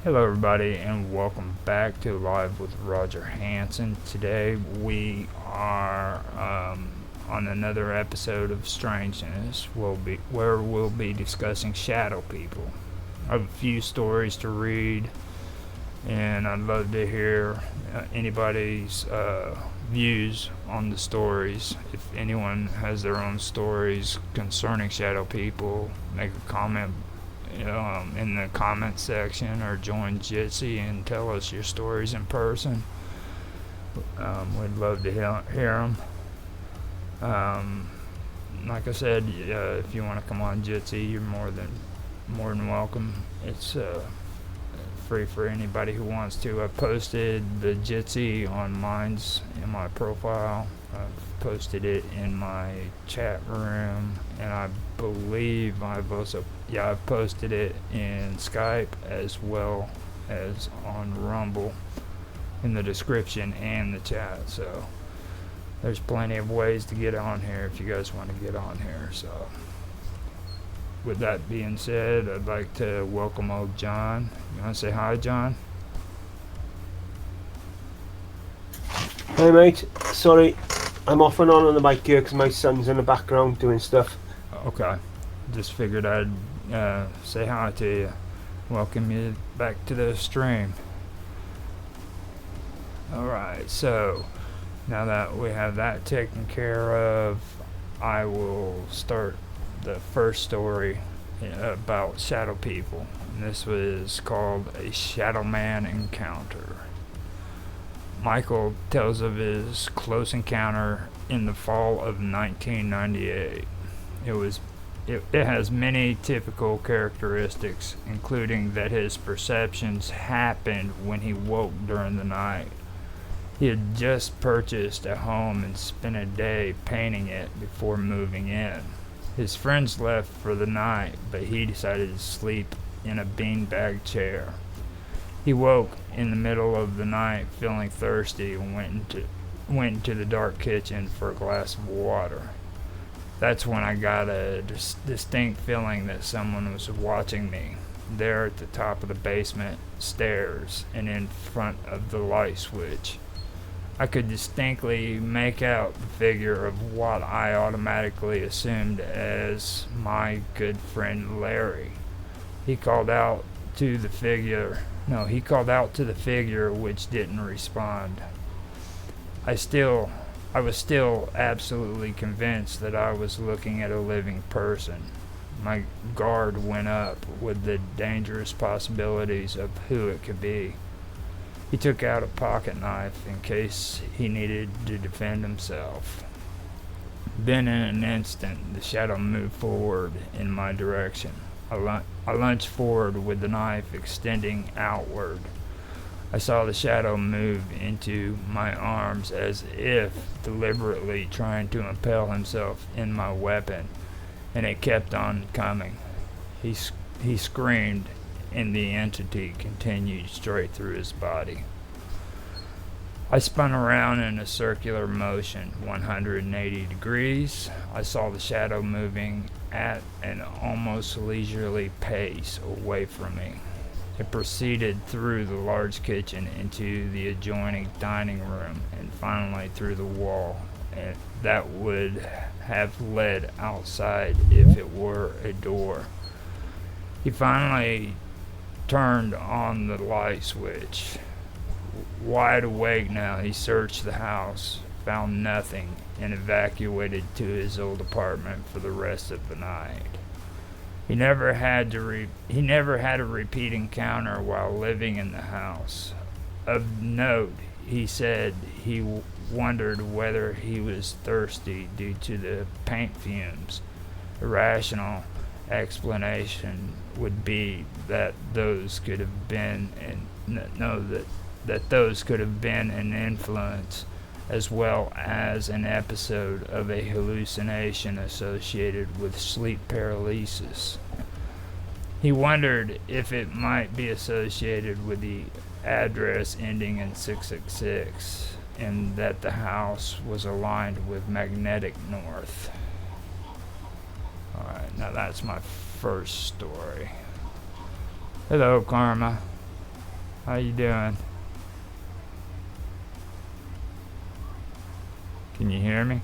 Hello, everybody, and welcome back to Live with Roger Hanson. Today we are on another episode of Strangeness, where we'll be discussing shadow people. I have a few stories to read, and I'd love to hear anybody's views on the stories. If anyone has their own stories concerning shadow people, make a comment in the comment section, or join Jitsi and tell us your stories in person. We'd love to hear them. Like I said, if you want to come on Jitsi, you're more than welcome. It's free for anybody who wants to. I posted the Jitsi on mine's in my profile. I've posted it in my chat room, and I believe I've posted it in Skype as well as on Rumble in the description and the chat. So there's plenty of ways to get on here if you guys want to get on here. So with that being said, I'd like to welcome old John. You want to say hi, John? Hey mate, sorry, I'm off and on the mic here because my son's in the background doing stuff. Okay, just figured I'd say hi to you. Welcome you back to the stream. Alright, so now that we have that taken care of, I will start the first story about shadow people. And this was called A Shadow Man Encounter. Michael tells of his close encounter in the fall of 1998. It has many typical characteristics, including that his perceptions happened when he woke during the night. He had just purchased a home and spent a day painting it before moving in. His friends left for the night, but he decided to sleep in a beanbag chair. He woke in the middle of the night feeling thirsty and went into the dark kitchen for a glass of water. That's when I got a distinct feeling that someone was watching me, there at the top of the basement stairs and in front of the light switch. I could distinctly make out the figure of what I automatically assumed as my good friend Larry. He called out to the figure, which didn't respond. I was still absolutely convinced that I was looking at a living person. My guard went up with the dangerous possibilities of who it could be. He took out a pocket knife in case he needed to defend himself. Then in an instant, the shadow moved forward in my direction. I lunged forward with the knife extending outward. I saw the shadow move into my arms as if deliberately trying to impale himself in my weapon, and it kept on coming. He screamed, and the entity continued straight through his body. I spun around in a circular motion, 180 degrees. I saw the shadow moving at an almost leisurely pace away from me. It proceeded through the large kitchen into the adjoining dining room and finally through the wall that would have led outside if it were a door. He finally turned on the light switch. Wide awake now, he searched the house, found nothing, and evacuated to his old apartment for the rest of the night. He never had a repeat encounter while living in the house. Of note, he said he wondered whether he was thirsty due to the paint fumes. A rational explanation would be that those could have been an influence, as well as an episode of a hallucination associated with sleep paralysis. He wondered if it might be associated with the address ending in 666, and that the house was aligned with magnetic north. Alright, now that's my first story. Hello, Karma. How you doing? Can you hear me?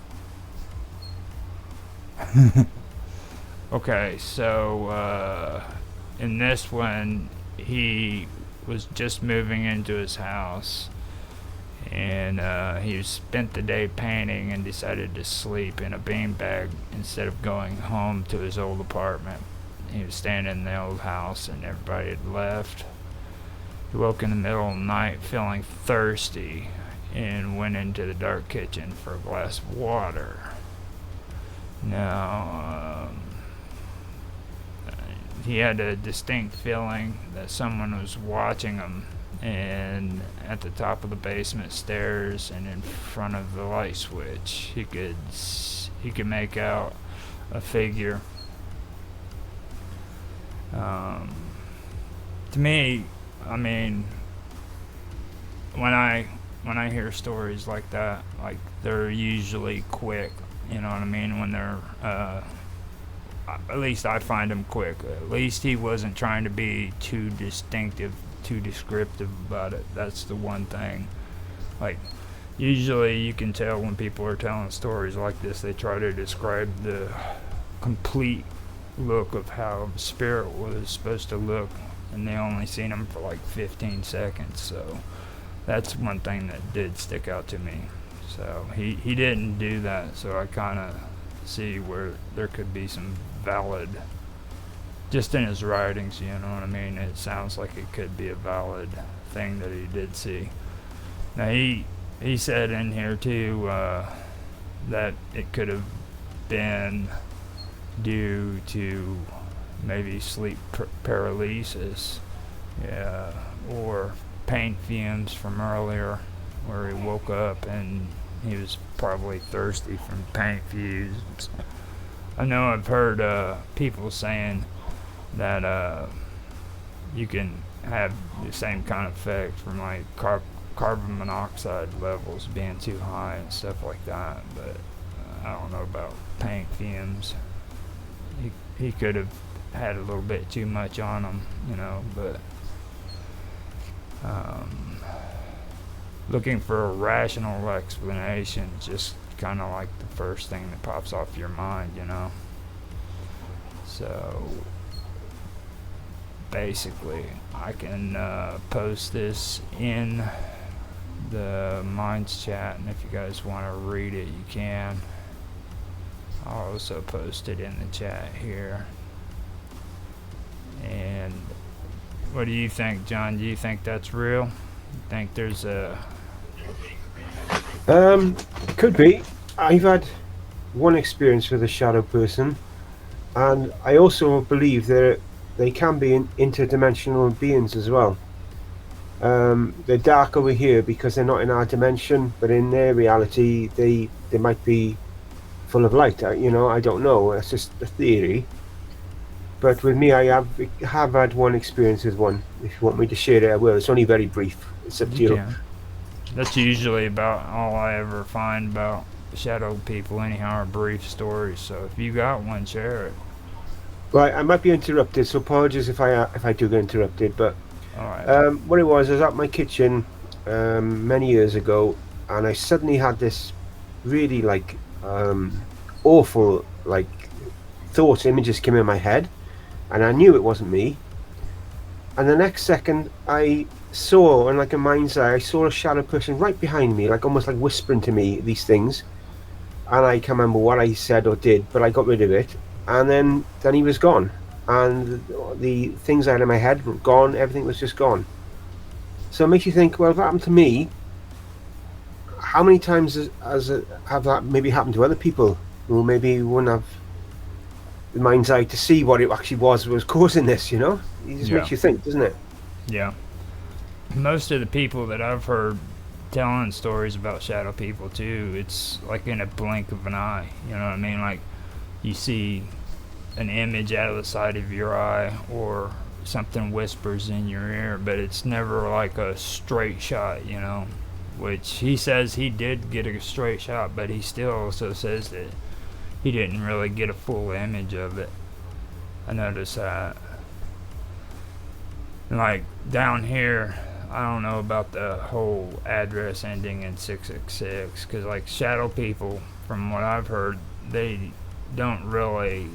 Okay, so in this one, he was just moving into his house, and he spent the day painting and decided to sleep in a beanbag instead of going home to his old apartment. He was staying in the old house, and everybody had left. He woke in the middle of the night feeling thirsty and went into the dark kitchen for a glass of water. Now, he had a distinct feeling that someone was watching him, and at the top of the basement stairs and in front of the light switch, he could make out a figure. To me, I mean, when I hear stories like that, like, they're usually quick. You know what I mean? When they're at least I find him quick. At least he wasn't trying to be too distinctive, too descriptive about it. That's the one thing. Like, usually you can tell when people are telling stories like this, they try to describe the complete look of how the spirit was supposed to look, and they only seen him for like 15 seconds. So that's one thing that did stick out to me. So he didn't do that, so I kind of see where there could be some valid, just in his writings, you know what I mean? It sounds like it could be a valid thing that he did see. Now he said in here too that it could have been due to maybe sleep paralysis, yeah, or paint fumes from earlier, where he woke up and he was probably thirsty from paint fumes. I know I've heard people saying that you can have the same kind of effect from like carbon monoxide levels being too high and stuff like that, but I don't know about paint fumes. He could have had a little bit too much on him, you know, but looking for a rational explanation, just kind of like the first thing that pops off your mind, you know. So basically, I can post this in the Minds chat, and if you guys want to read it, you can. I'll also post it in the chat here. And what do you think, John? Do you think that's real? You think there's a... Could be. I've had one experience with a shadow person, and I also believe that they can be interdimensional beings as well. They're dark over here because they're not in our dimension, but in their reality, they might be full of light. You know, I don't know. That's just a theory. But with me, I have had one experience with one. If you want me to share it, I will. It's only very brief. It's up to you. That's usually about all I ever find about shadow people, anyhow, are brief stories. So if you got one, share it. Right, I might be interrupted, so apologies if I do get interrupted. But all right. what it was, I was at my kitchen many years ago, and I suddenly had this really like awful like thoughts, images came in my head, and I knew it wasn't me. And the next second, I saw, in like a mind's eye, I saw a shadow person right behind me, like almost like whispering to me these things. And I can't remember what I said or did, but I got rid of it. And then he was gone, and the things I had in my head were gone. Everything was just gone. So it makes you think, well, if it happened to me, how many times have that maybe happened to other people who maybe wouldn't have the mind's eye to see what it actually was causing this, you know? It just makes you think, doesn't it? Yeah. Most of the people that I've heard telling stories about shadow people too, it's like in a blink of an eye, you know what I mean? Like, you see an image out of the side of your eye, or something whispers in your ear, but it's never like a straight shot, you know? Which he says he did get a straight shot, but he still also says that he didn't really get a full image of it. I noticed that. And like down here, I don't know about the whole address ending in 666 because like shadow people, from what I've heard, they don't really.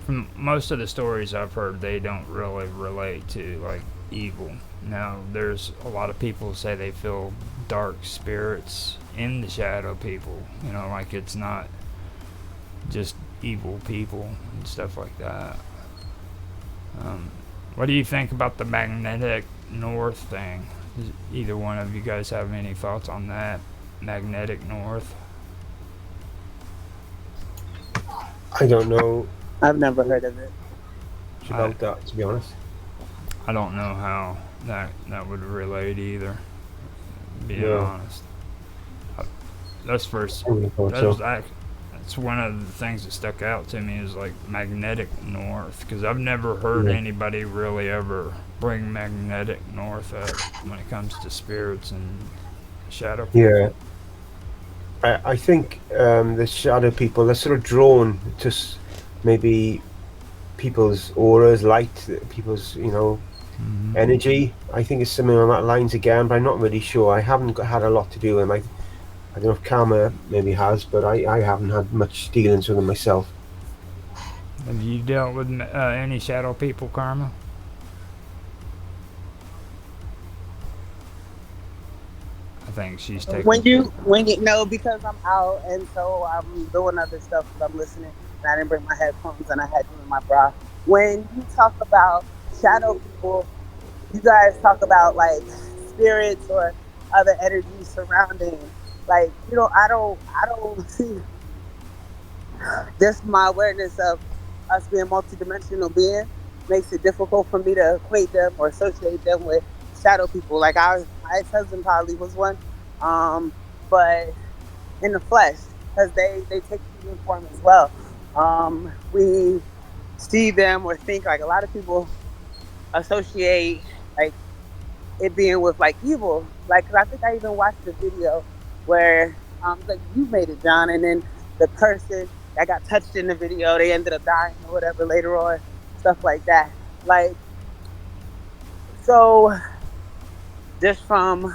From most of the stories I've heard, they don't really relate to like evil. Now, there's a lot of people who say they feel dark spirits in the shadow people. You know, like it's not just evil people and stuff like that. Um, what do you think about the magnetic north thing? Does either one of you guys have any thoughts on that? Magnetic north? I don't know I've never heard of it. much I about that, to be honest. I don't know how that would relate either. Being No, honest, I, that's first. I really thought That's so. that's one of the things that stuck out to me is like magnetic north because I've never heard Yeah. anybody really ever bring magnetic north up when it comes to spirits and shadow Yeah. people. I think the shadow people, they're sort of drawn to maybe people's auras, light, people's, Hmm. energy. I think it's something on that lines again, but I'm not really sure. I haven't had a lot to do with them. I don't know if Karma maybe has, but I haven't had much dealings with them myself. Have you dealt with any shadow people, Karma? I think she's taking. When you know, because I'm out and so I'm doing other stuff, but I'm listening, and I didn't bring my headphones, and I had you in my bra. When you talk about shadow people, you guys talk about like spirits or other energies surrounding. Like I don't see just my awareness of us being multidimensional beings makes it difficult for me to equate them or associate them with shadow people. Like my ex-husband probably was one, um, but in the flesh, because they take human form as well. We see them or think like a lot of people associate like it being with like evil. Like, 'cause I think I even watched the video where like you made it, John, and then the person that got touched in the video, they ended up dying or whatever later on, stuff like that. Like, so just from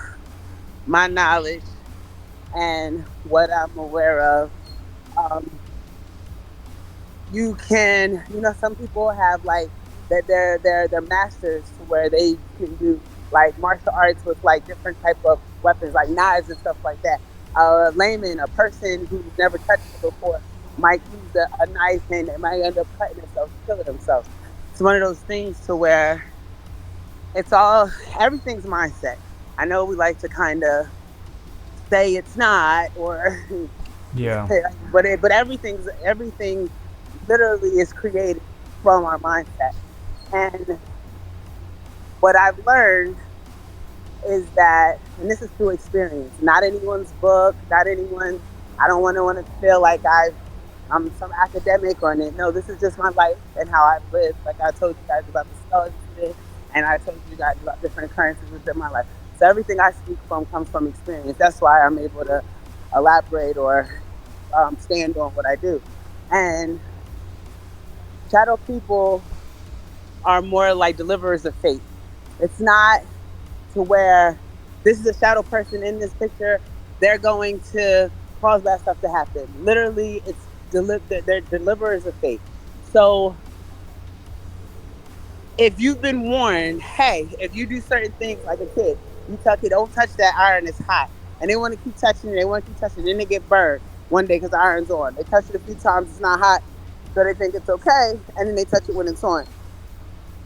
my knowledge and what I'm aware of, um, you can, some people have like that they're masters to where they can do like martial arts with like different type of weapons like knives and stuff like that. A layman, a person who's never touched it before, might use a knife and it might end up cutting themselves, killing themselves. It's one of those things to where it's all everything's mindset. I know we like to kind of say it's not, or Yeah. but everything literally is created from our mindset. And what I've learned is that, and this is through experience, not anyone's book, not anyone's. I don't want to feel like I'm some academic or anything. No, this is just my life and how I've lived. Like I told you guys about the skull incident, and I told you guys about different occurrences within my life. So everything I speak from comes from experience. That's why I'm able to elaborate or stand on what I do. And shadow people are more like deliverers of faith. It's not to where this is a shadow person in this picture, they're going to cause that stuff to happen. Literally, they're deliverers of faith. So if you've been warned, hey, if you do certain things like a kid, you tell kid, don't touch that iron, it's hot. And they want to keep touching it, they want to keep touching it, then they get burned one day because the iron's on. They touch it a few times, it's not hot, so they think it's okay, and then they touch it when it's on.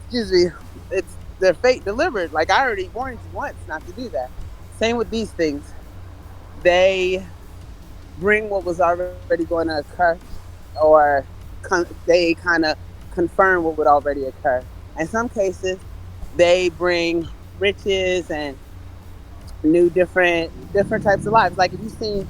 Excuse me, it's their fate delivered. Like I already warned you once not to do that. Same with these things. They bring what was already going to occur, or they kind of confirm what would already occur. In some cases, they bring riches and new different types of lives. Like if you've seen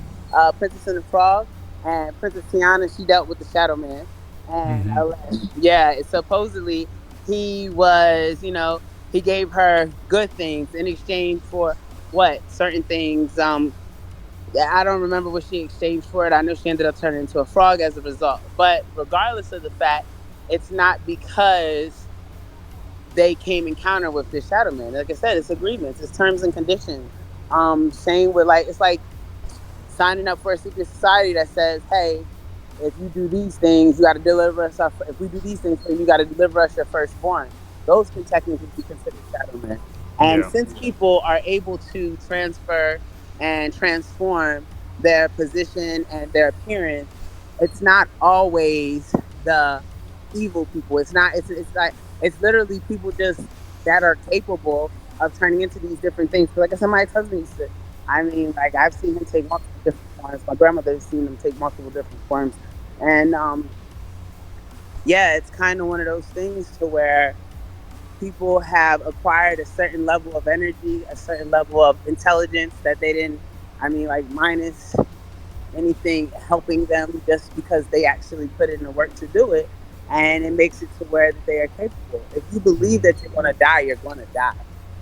Princess and the Frog and Princess Tiana, she dealt with the Shadow Man, and Hmm. yeah, supposedly he was, he gave her good things in exchange for what certain things. Yeah, I don't remember what she exchanged for it. I know she ended up turning into a frog as a result. But regardless of the fact, it's not because they came encounter with this shadow man. Like I said, it's agreements, it's terms and conditions. Saying with like it's like signing up for a secret society that says, hey, if you do these things, you got to deliver us. If we do these things, then you got to deliver us your firstborn. Those can technically be considered shadow men. And Yeah. since people are able to transfer and transform their position and their appearance, it's not always the evil people. It's not. It's like it's literally people just that are capable of turning into these different things. Like I said, my ex-husband used to. I mean, like I've seen him take multiple different forms. My grandmother's seen him take multiple different forms, and yeah, it's kind of one of those things to where people have acquired a certain level of energy, a certain level of intelligence that they didn't. I mean, like minus anything helping them just because they actually put in the work to do it. And it makes it to where they are capable. If you believe that you're going to die, you're going to die.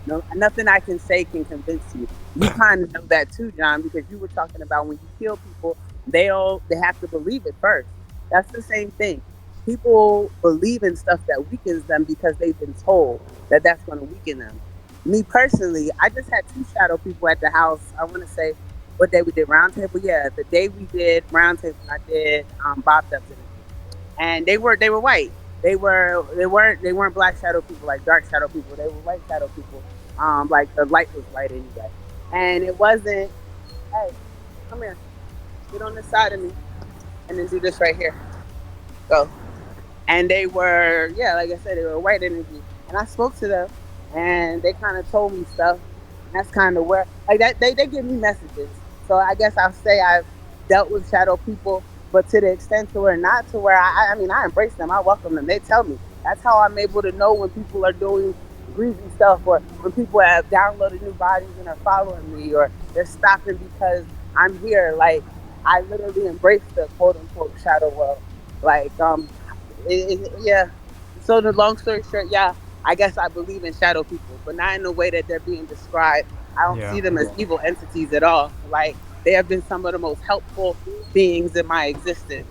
No, nothing I can say can convince you. You kind of know that too, John, because you were talking about when you kill people, they have to believe it first. That's the same thing. People believe in stuff that weakens them because they've been told that that's going to weaken them. Me personally, I just had two shadow people at the house. I want to say what day we did roundtable. Yeah, the day we did roundtable, I did Bob Dubs interview, and they were white. They weren't black shadow people like dark shadow people. They were white shadow people. Like the light was white anyway, and it wasn't. Hey, come here, get on this side of me, and then do this right here. Go. And they were, yeah, like I said, they were white energy. And I spoke to them, and they kind of told me stuff. And that's kind of where, like that, they give me messages. So I guess I'll say I've dealt with shadow people, but to the extent to where not to where I mean, I embrace them, I welcome them. They tell me. That's how I'm able to know when people are doing greasy stuff, or when people have downloaded new bodies and are following me, or they're stopping because I'm here. Like I literally embrace the quote unquote shadow world. Like yeah. So the long story short, yeah, I guess I believe in shadow people, but not in the way that they're being described. I don't Yeah. see them as evil entities at all. Like they have been some of the most helpful beings in my existence.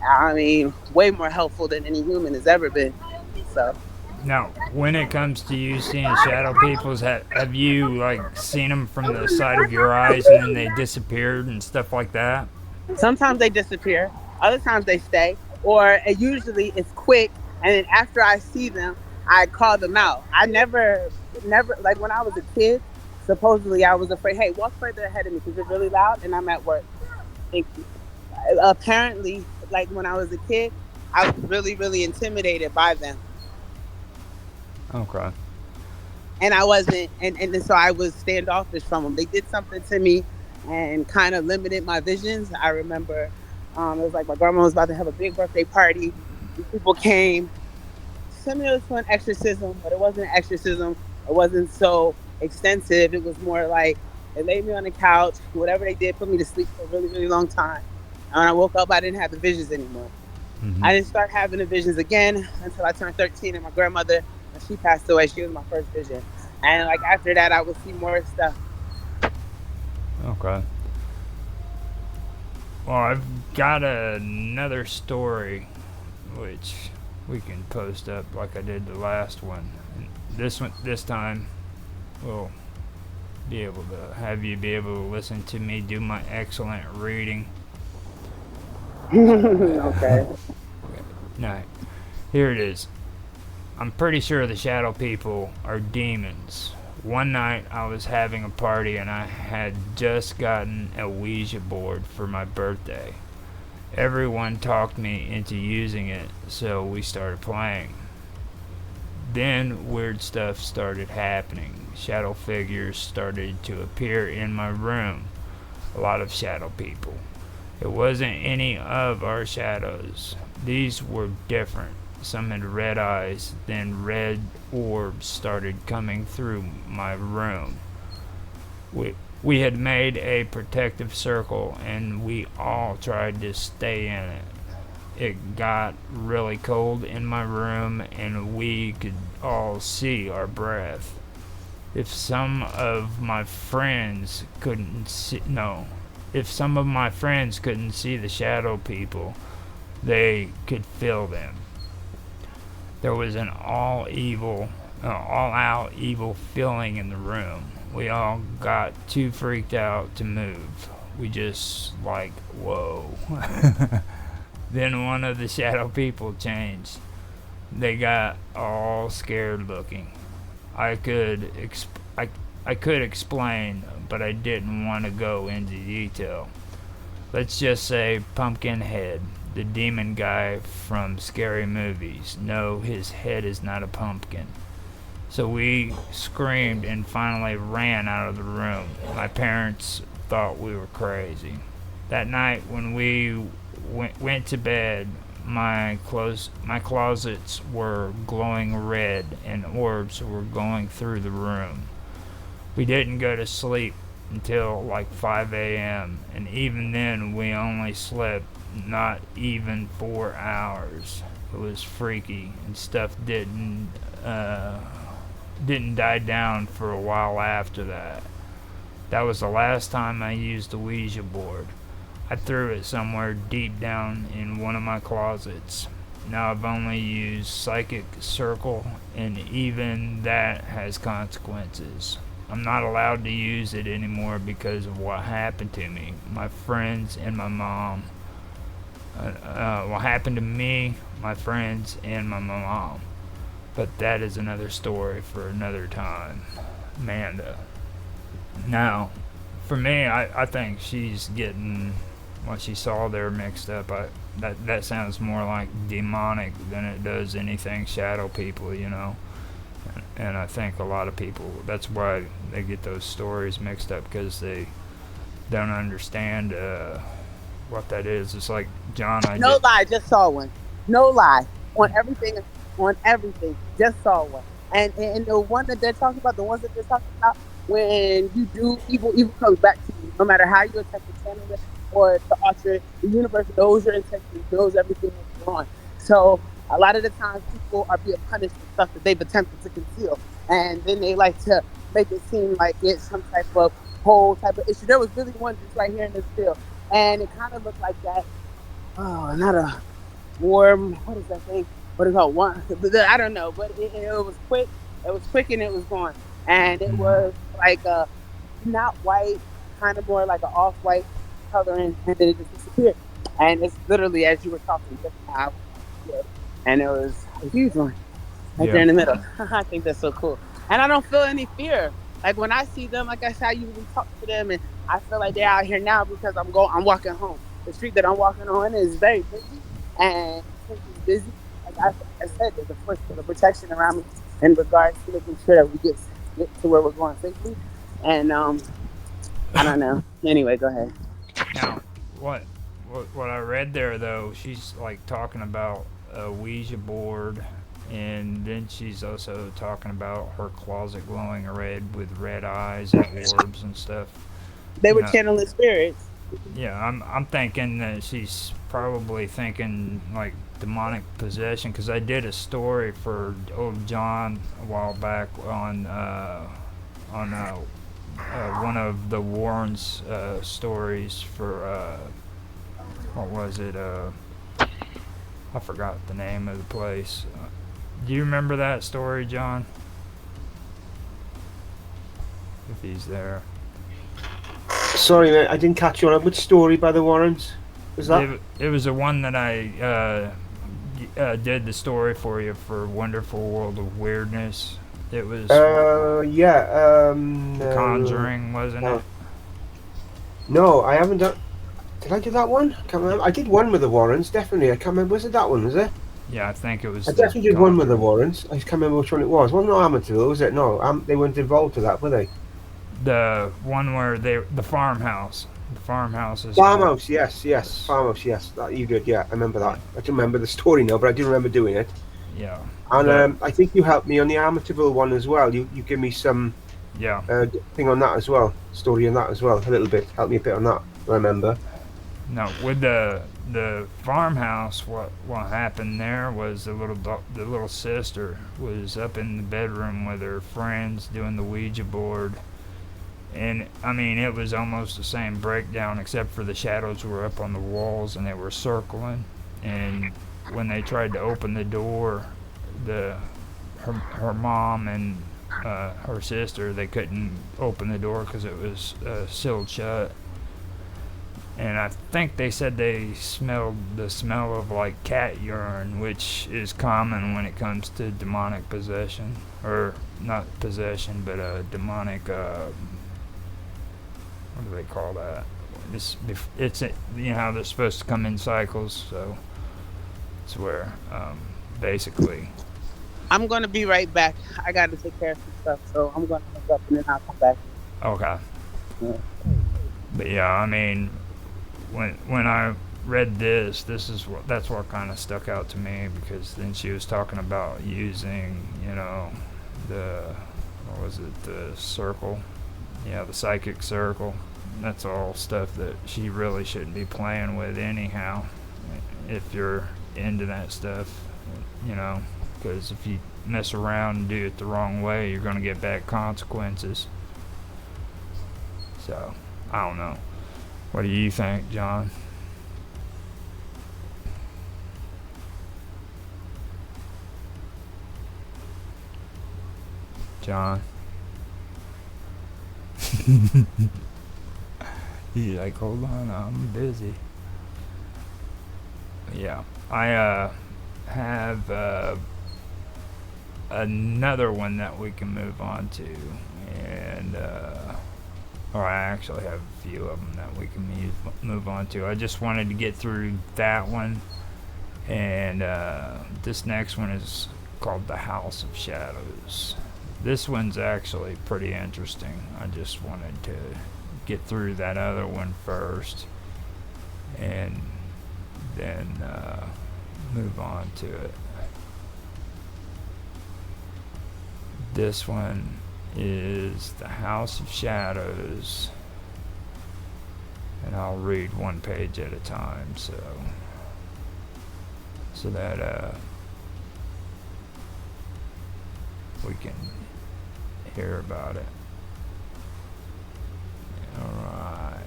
I mean, way more helpful than any human has ever been. So Now, when it comes to you seeing shadow peoples, have you like seen them from the side of your eyes and then they disappeared and stuff like that? sometimes they disappear, other times they stay, or usually it's quick. And then after I see them, I call them out. I never like when I was a kid. Supposedly, I was afraid. Hey, walk further ahead of me because it's really loud and I'm at work. Thank you. Apparently, like when I was a kid, I was really, really intimidated by them, Okay. and I wasn't, and so I was standoffish from them. They did something to me and kind of limited my visions. I remember it was like my grandma was about to have a big birthday party. And people came, similar to an exorcism, but it wasn't an exorcism. It wasn't so extensive. It was more like they laid me on the couch. Whatever they did, put me to sleep for a really, really long time. And when I woke up, I didn't have the visions anymore. Hmm. I didn't start having the visions again until I turned 13, and my grandmother, when she passed away, she was my first vision. And like after that, I would see more stuff. Okay. Well, I've got another story which we can post up like I did the last one. This time, we'll be able to have you be able to listen to me do my excellent reading. Okay. No, here it is. I'm pretty sure the shadow people are demons. One night I was having a party and I had just gotten a Ouija board for my birthday. Everyone talked me into using it, so we started playing. Then weird stuff started happening. Shadow figures started to appear in my room. A lot of shadow people. It wasn't any of our shadows. These were different. Some had red eyes, then red orbs started coming through my room. We had made a protective circle and we all tried to stay in it. It got really cold in my room and we could all see our breath. If some of my friends couldn't see, no, if some of my friends couldn't see the shadow people, they could feel them. There was an all evil all-out evil feeling in the room. We all got too freaked out to move. We just like, whoa. Then one of the shadow people changed. They got all scared looking. I could I could explain, but I didn't want to go into detail. Let's just say Pumpkinhead, the demon guy from scary movies. No, his head is not a pumpkin. So we screamed and finally ran out of the room. My parents thought we were crazy. That night when we went to bed, my closets were glowing red and orbs were going through the room. We didn't go to sleep until like 5 a.m. and even then we only slept not even 4 hours. It was freaky and stuff didn't die down for a while after that. That was the last time I used the Ouija board. I threw it somewhere deep down in one of my closets. Now I've only used Psychic Circle, and even that has consequences. I'm not allowed to use it anymore because of what happened to me, my friends, and my mom. What happened to me, my friends, and my mom. But that is another story for another time. Amanda. Now, for me, I think she's getting what she saw there mixed up. That sounds more like demonic than it does anything shadow people, you know. And I think a lot of people, that's why they get those stories mixed up, because they don't understand what that is. It's like John, No lie, just saw one. No lie, on everything, just saw one. And the one that they're talking about, the ones that they're talking about, when you do evil, evil comes back to you. No matter how you attempt to channel it or to alter it, the universe knows your intentions, knows everything that's going on. So a lot of the times people are being punished for stuff that they've attempted to conceal, and then they like to make it seem like it's some type of whole type of issue. There was really one just right here in this field, and it kind of looked like that. Oh, not a warm. What is that thing? What is it called? One. I don't know, but it was quick. It was quick and it was gone, and it was like a not white, kind of more like an off-white coloring, and then it just disappeared. And it's literally as you were talking, just how I did. And it was a huge one right there in the middle. I think that's so cool, and I don't feel any fear. Like when I see them, like I said, I usually talk to them, and I feel like they're out here now because I'm walking home. The street that I'm walking on is very busy, and since it's busy, like I said, there's a protection around me in regards to making sure that we get to where we're going safely. And I don't know. Anyway, go ahead. Now, what I read there though, she's like talking about a Ouija board, and then she's also talking about her closet glowing red with red eyes and orbs and stuff. They You were know, channeling spirits. yeah, I'm thinking that she's probably thinking like demonic possession, because I did a story for old John a while back on one of the Warrens stories for what was it? I forgot the name of the place. Do you remember that story, John? If he's there. Sorry, mate, I didn't catch you on which story by the Warrens was that? It was the one that I did the story for you for Wonderful World of Weirdness. It was Yeah. The Conjuring, wasn't it? No, I haven't done. Did I do that one? I can't remember. I did one with the Warrens, definitely. I can't remember. Was it that one? Was it? Yeah, I think it was. I definitely did one with the Warrens. I can't remember which one it was. Wasn't it Amityville? Was it? No, they weren't involved with that, were they? The one where the farmhouse. The farmhouse is. Farmhouse, yes. Farmhouse, yes. That you did, yeah. I remember that. I don't remember the story now, but I do remember doing it. Yeah. And I think you helped me on the Amityville one as well. You give me some thing on that as well. Story on that as well. A little bit. Help me a bit on that. I remember. No, with the farmhouse, what happened there was the little sister was up in the bedroom with her friends doing the Ouija board, and I mean it was almost the same breakdown except for the shadows were up on the walls and they were circling, and when they tried to open the door, the her mom and her sister, they couldn't open the door because it was sealed shut. And I think they said they smelled the smell of like cat urine, which is common when it comes to demonic possession, or not possession, but demonic. What do they call that? It's you know how they're supposed to come in cycles, so it's where basically. I'm gonna be right back. I got to take care of some stuff, so I'm gonna hang up and then I'll come back. Okay. Yeah. But yeah, I mean, when I read this is that's what kind of stuck out to me, because then she was talking about using, you know, the what was it, the circle, yeah, the psychic circle. That's all stuff that she really shouldn't be playing with anyhow, if you're into that stuff, you know, because if you mess around and do it the wrong way, you're going to get bad consequences. So I don't know. What do you think, John? John? He's like, hold on, I'm busy. Yeah, I have another one that we can move on to, and or I actually have a few of them that we can move on to. I just wanted to get through that one, and this next one is called The House of Shadows. This one's actually pretty interesting. I just wanted to get through that other one first, and then move on to it. This one is The House of Shadows, and I'll read one page at a time, so that we can hear about it. Alright,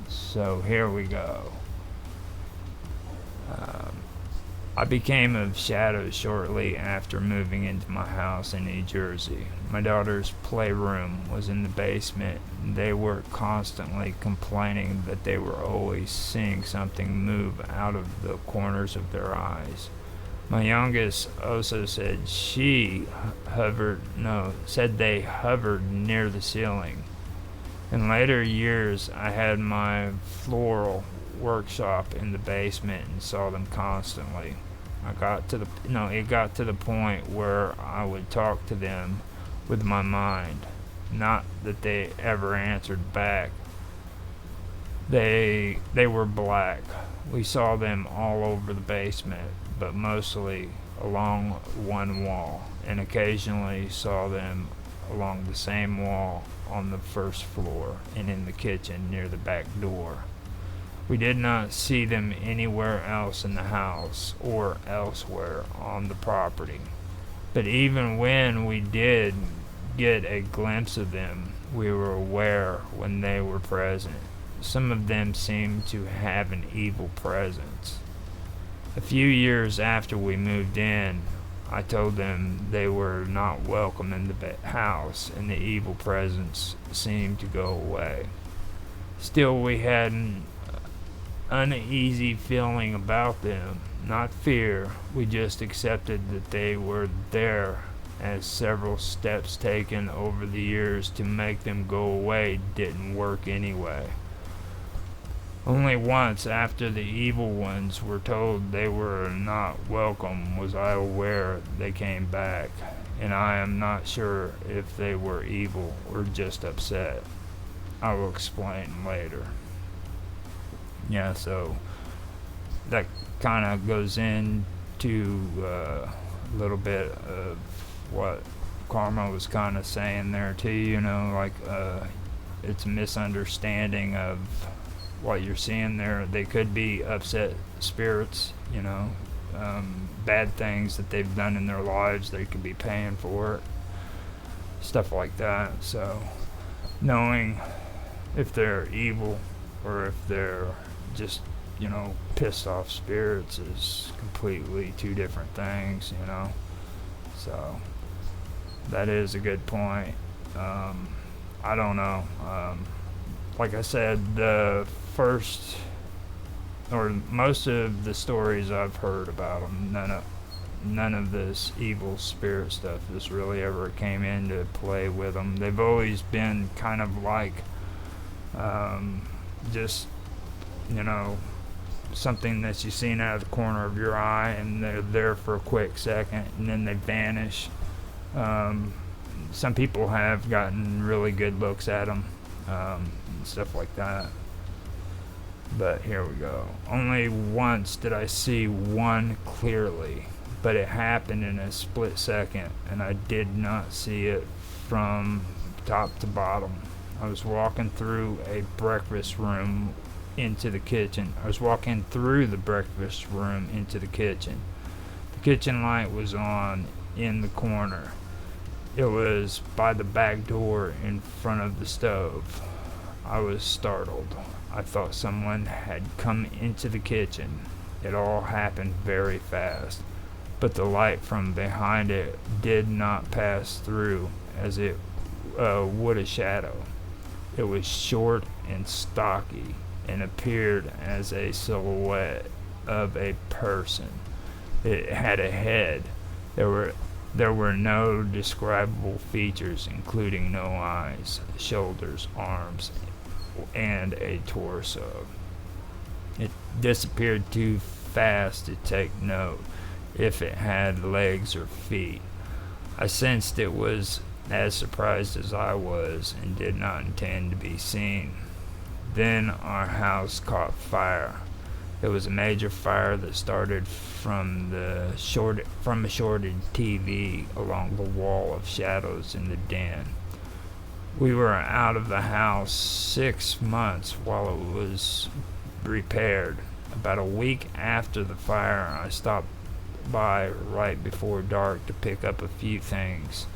so here we go. I became of shadows shortly after moving into my house in New Jersey. My daughter's playroom was in the basement, and they were constantly complaining that they were always seeing something move out of the corners of their eyes. My youngest also said they hovered near the ceiling. In later years, I had my floral workshop in the basement and saw them constantly. It got to the point where I would talk to them with my mind. Not that they ever answered back. They were black. We saw them all over the basement, but mostly along one wall, and occasionally saw them along the same wall on the first floor and in the kitchen near the back door. We did not see them anywhere else in the house or elsewhere on the property. But even when we did get a glimpse of them, we were aware when they were present. Some of them seemed to have an evil presence. A few years after we moved in, I told them they were not welcome in the house, and the evil presence seemed to go away. Still, we had an uneasy feeling about them, not fear. We just accepted that they were there, as several steps taken over the years to make them go away didn't work anyway. Only once, after the evil ones were told they were not welcome, was I aware they came back, and I am not sure if they were evil or just upset. I will explain later. Yeah, so that kind of goes into a little bit of what Karma was kind of saying there too, you know, like it's a misunderstanding of what you're seeing there. They could be upset spirits, you know, bad things that they've done in their lives. They could be paying for it, stuff like that. So knowing if they're evil or if they're just, you know, pissed off spirits is completely two different things, you know. So that is a good point. I don't know. Like I said, the first or most of the stories I've heard about them, none of this evil spirit stuff just really ever came into play with them. They've always been kind of like just, you know, something that you've seen out of the corner of your eye, and they're there for a quick second and then they vanish. Some people have gotten really good looks at them, and stuff like that. But here we go. Only once did I see one clearly, but it happened in a split second, and I did not see it from top to bottom. I was walking through a breakfast room into the kitchen. I was walking through the breakfast room into the kitchen. The kitchen light was on in the corner. It was by the back door in front of the stove. I was startled. I thought someone had come into the kitchen. It all happened very fast, but the light from behind it did not pass through as it would a shadow. It was short and stocky and appeared as a silhouette of a person. It had a head. There were no describable features, including no eyes, shoulders, arms, and a torso. It disappeared too fast to take note if it had legs or feet. I sensed it was as surprised as I was and did not intend to be seen. Then our house caught fire. It was a major fire that started from a shorted TV along the wall of shadows in the den. We were out of the house 6 months while it was repaired. About a week after the fire, I stopped by right before dark to pick up a few things.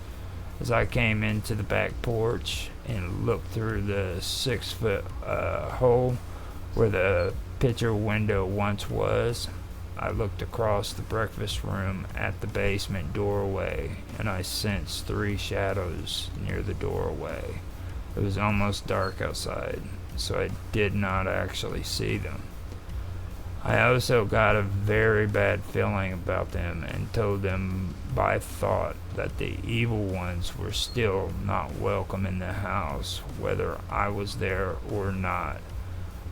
As I came into the back porch and looked through the 6-foot hole where the picture window once was, I looked across the breakfast room at the basement doorway, and I sensed 3 shadows near the doorway. It was almost dark outside, so I did not actually see them. I also got a very bad feeling about them and told them by thought that the evil ones were still not welcome in the house, whether I was there or not.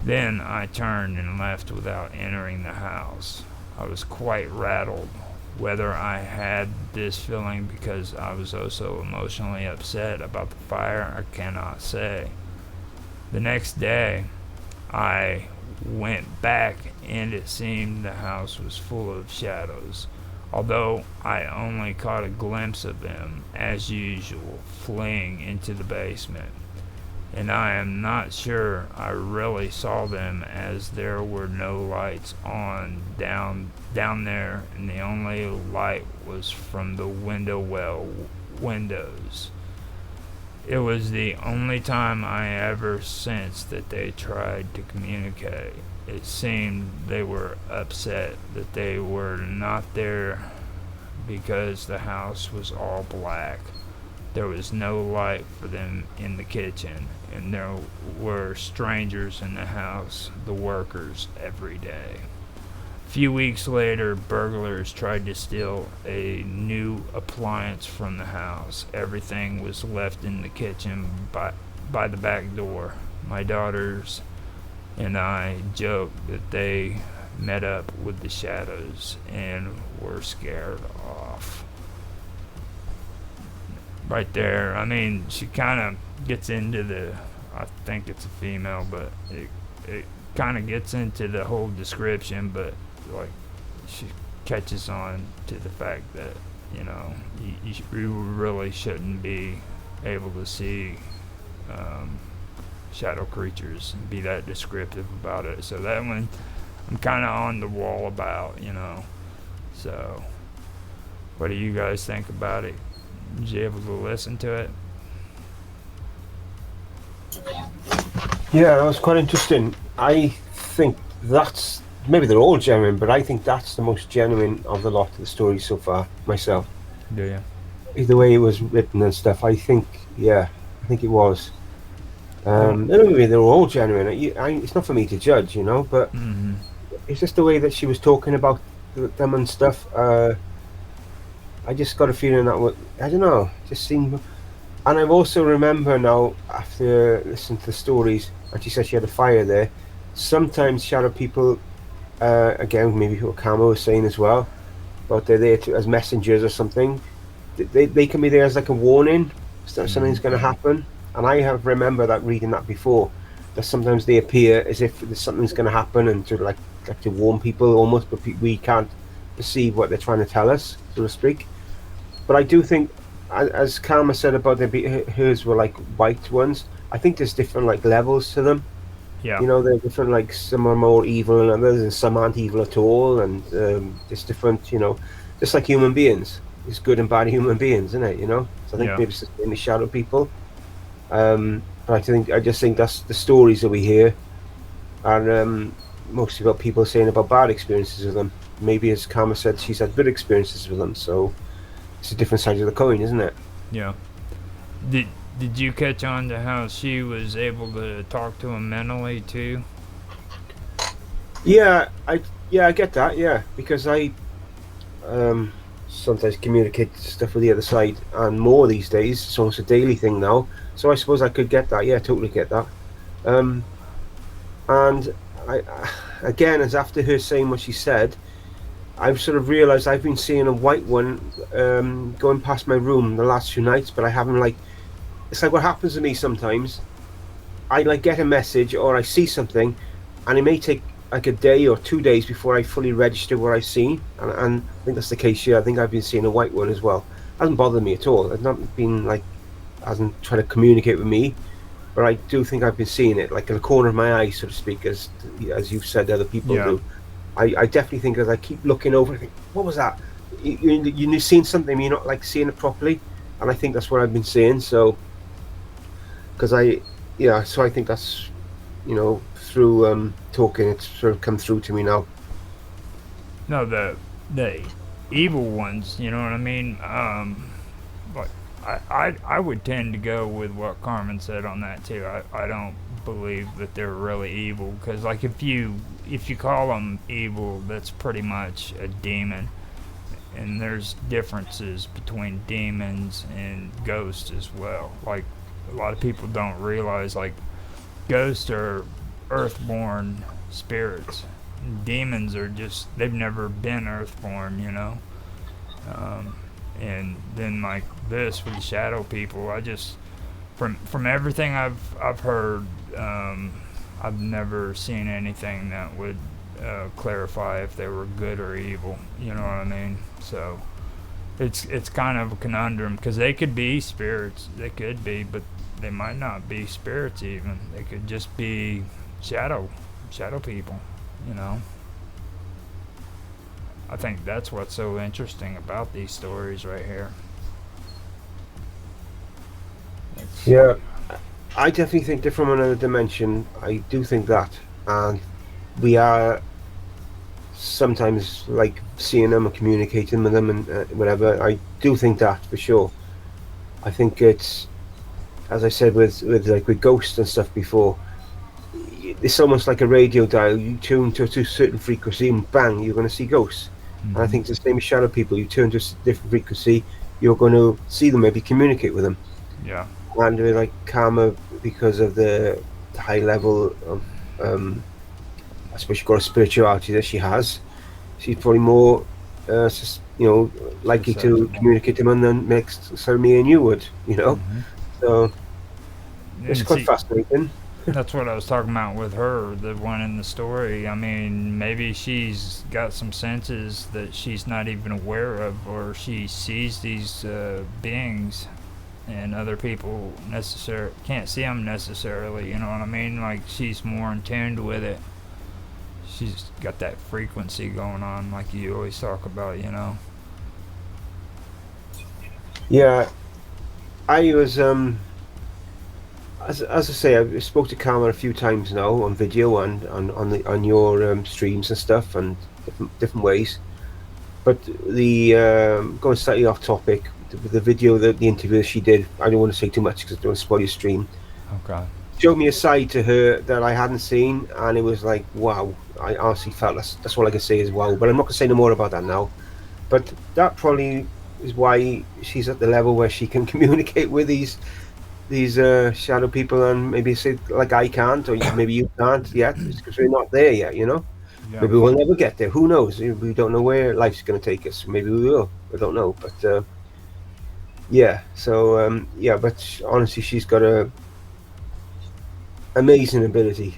Then I turned and left without entering the house. I was quite rattled. Whether I had this feeling because I was also emotionally upset about the fire, I cannot say. The next day, I went back and it seemed the house was full of shadows, although I only caught a glimpse of them, as usual, fleeing into the basement. And I am not sure I really saw them, as there were no lights on down there, and the only light was from the windows. It was the only time I ever sensed that they tried to communicate. It seemed they were upset that they were not there because the house was all black. There was no light for them in the kitchen, and there were strangers in the house, the workers, every day. A few weeks later, burglars tried to steal a new appliance from the house. Everything was left in the kitchen by the back door. My daughters and I joked that they met up with the shadows and were scared off. Right there, I mean, she kind of gets into I think it's a female, but it kind of gets into the whole description, but like she catches on to the fact that, you know, you really shouldn't be able to see shadow creatures and be that descriptive about it. So that one I'm kind of on the wall about, you know. So what do you guys think about it? Was you able to listen to it? Yeah, that was quite interesting. I think that's, maybe they're all genuine, but I think that's the most genuine of the lot of the stories so far, myself. Do you? The way it was written and stuff. I think it was. Oh. Anyway, they were all genuine. It's not for me to judge, but Mm-hmm. it's just the way that she was talking about them and stuff. I just got a feeling I don't know, just seemed. And I also remember now, after listening to the stories, and she said she had a fire there. Sometimes shadow people, again, maybe what Kama was saying as well, but they're there as messengers or something. They can be there as like a warning, so something's going to happen. And I have remember that reading that before, that sometimes they appear as if something's going to happen and to like to warn people almost, but we can't perceive what they're trying to tell us, so to speak. But I do think, as Karma said about hers were like white ones. I think there's different like levels to them. Yeah. They're different. Like some are more evil and others, and some aren't evil at all. And it's different. Just like human beings, there's good and bad human beings, isn't it? So I think Yeah. maybe it's just in the shadow people. But I just think that's the stories that we hear are mostly about people saying about bad experiences with them. Maybe as Karma said, she's had good experiences with them. So it's a different side of the coin, isn't it? Yeah. Did Did you catch on to how she was able to talk to him mentally too? I get that. Yeah, because I sometimes communicate stuff with the other side, and more these days. It's almost a daily thing now. So I suppose I could get that. Yeah, totally get that. Um, and again, as after her saying what she said, I've sort of realised I've been seeing a white one going past my room the last few nights, but I haven't like. It's like what happens to me sometimes. I like get a message or I see something, and it may take like a day or 2 days before I fully register what I've seen. And I think that's the case here. I think I've been seeing a white one as well. Hasn't bothered me at all. It's not been like hasn't tried to communicate with me, but I do think I've been seeing it like in the corner of my eye, so to speak, as you've said, other people Yeah. do. I definitely think as I keep looking over, I think, what was that? You've seen something, you're not like seeing it properly, and I think that's what I've been seeing. So, because so I think that's through talking, it's sort of come through to me now. No, the evil ones. You know what I mean? Like I would tend to go with what Carmen said on that too. I don't believe that they're really evil because like if you call them evil, that's pretty much a demon. And there's differences between demons and ghosts as well. Like a lot of people don't realize like ghosts are earthborn spirits. Demons are just they've never been earthborn, you know. And then like this with the shadow people, I just from everything I've heard, I've never seen anything that would clarify if they were good or evil. You know what I mean? So it's kind of a conundrum because they could be spirits, they could be, but they might not be spirits even. They could just be shadow people. You know. I think that's what's so interesting about these stories right here. Yeah, I definitely think they're from another dimension. I do think that, and we are sometimes like seeing them and communicating with them and whatever. I do think that for sure. I think it's, as I said with ghosts and stuff before. It's almost like a radio dial. You tune to a certain frequency, and bang, you're going to see ghosts. Mm-hmm. And I think it's the same with shadow people. You turn to a different frequency, you're going to see them, maybe communicate with them. Yeah. And with like Karma, because of the high level of, I suppose she got a spirituality that she has. She's probably more, likely to communicate to them than makes so me and you would, Mm-hmm. So it's And quite see, fascinating. that's what I was talking about with her, the one in the story. I mean, maybe she's got some senses that she's not even aware of, or she sees these beings, and other people can't see them necessarily. You know what I mean? Like she's more in tune with it. She's got that frequency going on, like you always talk about. You know. Yeah, I was as I say, I've spoke to Karma a few times now on video and on your streams and stuff and different ways. But the going slightly off topic, the video, the interview she did, I don't want to say too much because I don't want to spoil your stream. Okay. Showed me a side to her that I hadn't seen, and it was like, wow. I honestly felt that's all I can say is wow. But I'm not going to say no more about that now. But that probably is why she's at the level where she can communicate with these shadow people, and maybe say like I can't, or maybe you can't yet. It's because we're not there yet, you know. Yeah. Maybe we'll never get there. Who knows? We don't know where life's going to take us. Maybe we will. I don't know. But yeah. So yeah. But honestly, she's got a amazing ability.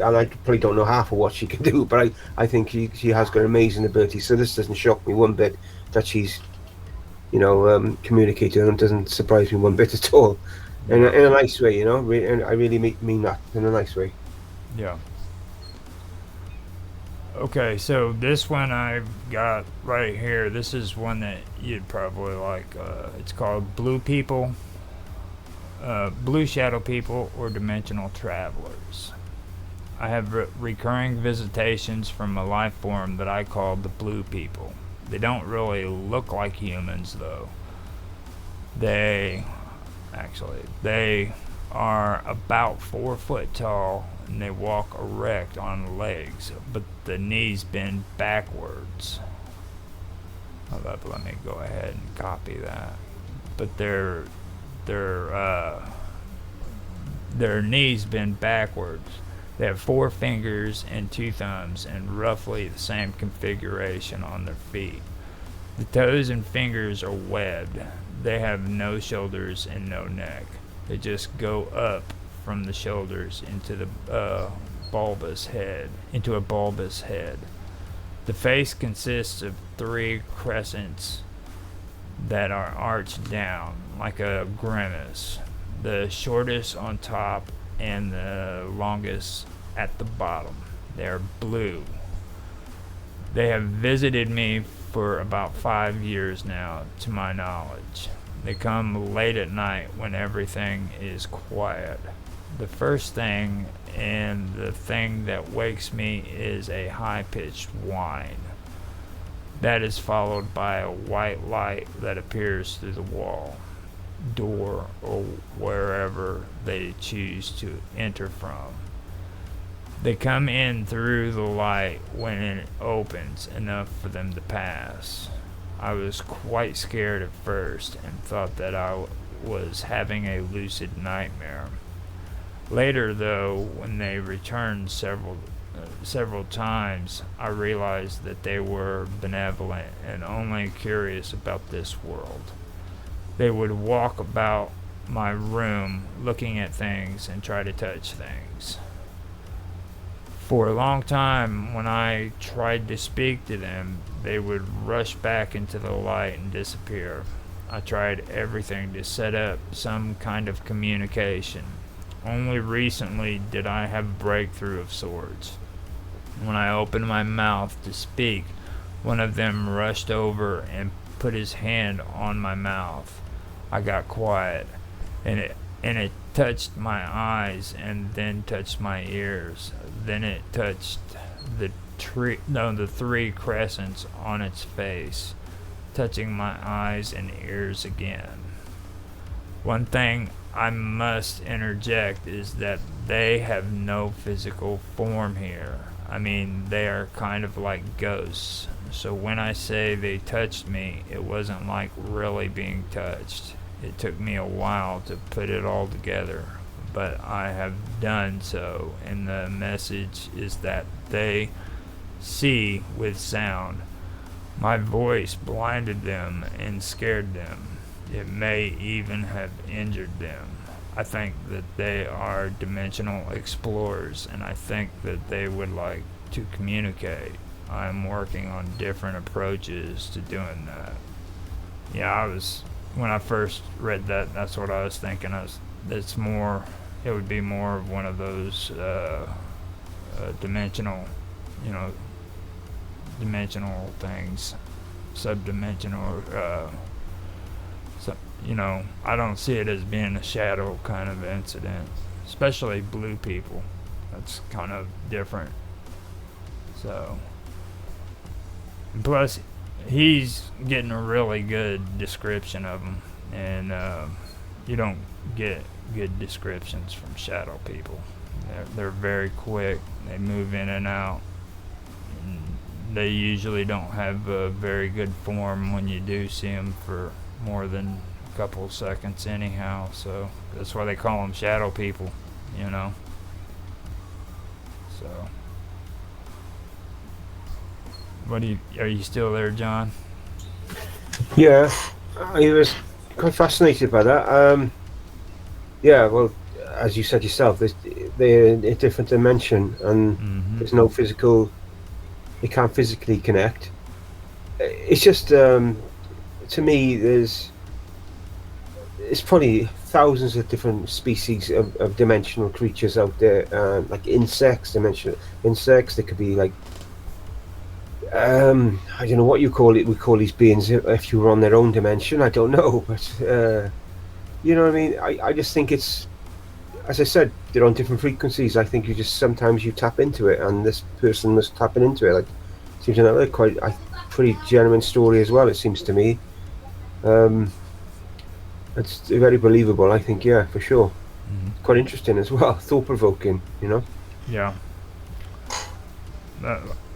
And I probably don't know half of what she can do, but I think she has got amazing ability. So this doesn't shock me one bit that she's communicating, and doesn't surprise me one bit at all. In Yeah. a nice way, you know. And I really mean that in a nice way. Yeah. Okay, so this one I've got right here. This is one that you'd probably like. It's called Blue People, Blue Shadow People, or Dimensional Travelers. I have recurring visitations from a life form that I call the Blue People. They don't really look like humans, though. They are about 4 foot tall, and they walk erect on legs, but the knees bend backwards. Let me go ahead and copy that. But their knees bend backwards. They have 4 fingers and 2 thumbs, and roughly the same configuration on their feet. The toes and fingers are webbed. They have no shoulders and no neck. They just go up from the shoulders into the bulbous head, into a bulbous head. The face consists of 3 crescents that are arched down like a grimace. The shortest on top and the longest at the bottom. They are blue. They have visited me for about 5 years now, to my knowledge. They come late at night when everything is quiet. The first thing and the thing that wakes me is a high-pitched whine. That is followed by a white light that appears through the wall, door, or wherever they choose to enter from. They come in through the light when it opens enough for them to pass. I was quite scared at first and thought that I was having a lucid nightmare. Later, though, when they returned several times, I realized that they were benevolent and only curious about this world. They would walk about my room looking at things and try to touch things. For a long time, when I tried to speak to them, they would rush back into the light and disappear. I tried everything to set up some kind of communication. Only recently did I have a breakthrough of sorts. When I opened my mouth to speak, one of them rushed over and put his hand on my mouth. I got quiet, and it touched my eyes and then touched my ears. Then it touched the 3 crescents on its face, touching my eyes and ears again. One thing I must interject is that they have no physical form here. I mean, they are kind of like ghosts. So when I say they touched me, it wasn't like really being touched. It took me a while to put it all together, but I have done so, and the message is that they see with sound. My voice blinded them and scared them. It may even have injured them. I think that they are dimensional explorers, and I think that they would like to communicate. I'm working on different approaches to doing that. Yeah, when I first read that, that's what I was thinking. It would be more of one of those dimensional, dimensional things, subdimensional, I don't see it as being a shadow kind of incident, especially blue people. That's kind of different. So, plus, he's getting a really good description of them, and you don't get good descriptions from shadow people. They're very quick. They move in and out. And they usually don't have a very good form when you do see them for more than a couple of seconds, anyhow. So that's why they call them shadow people. You know. So. Are you still there, John? Yeah, I was quite fascinated by that. Yeah, well, as you said yourself, they're in a different dimension, and Mm-hmm. there's no physical. They can't physically connect. It's just to me, it's probably thousands of different species of dimensional creatures out there, like insects, dimensional insects. They could be like I don't know what you call it. We call these beings if you were on their own dimension. I don't know, but you know what I mean. I just think it's, as I said, they're on different frequencies. I think you just sometimes you tap into it, and this person was tapping into it. Like, seems another quite a pretty genuine story as well. It seems to me. Um, it's very believable. I think, yeah, for sure. Mm-hmm. Quite interesting as well. Thought provoking. You know. Yeah.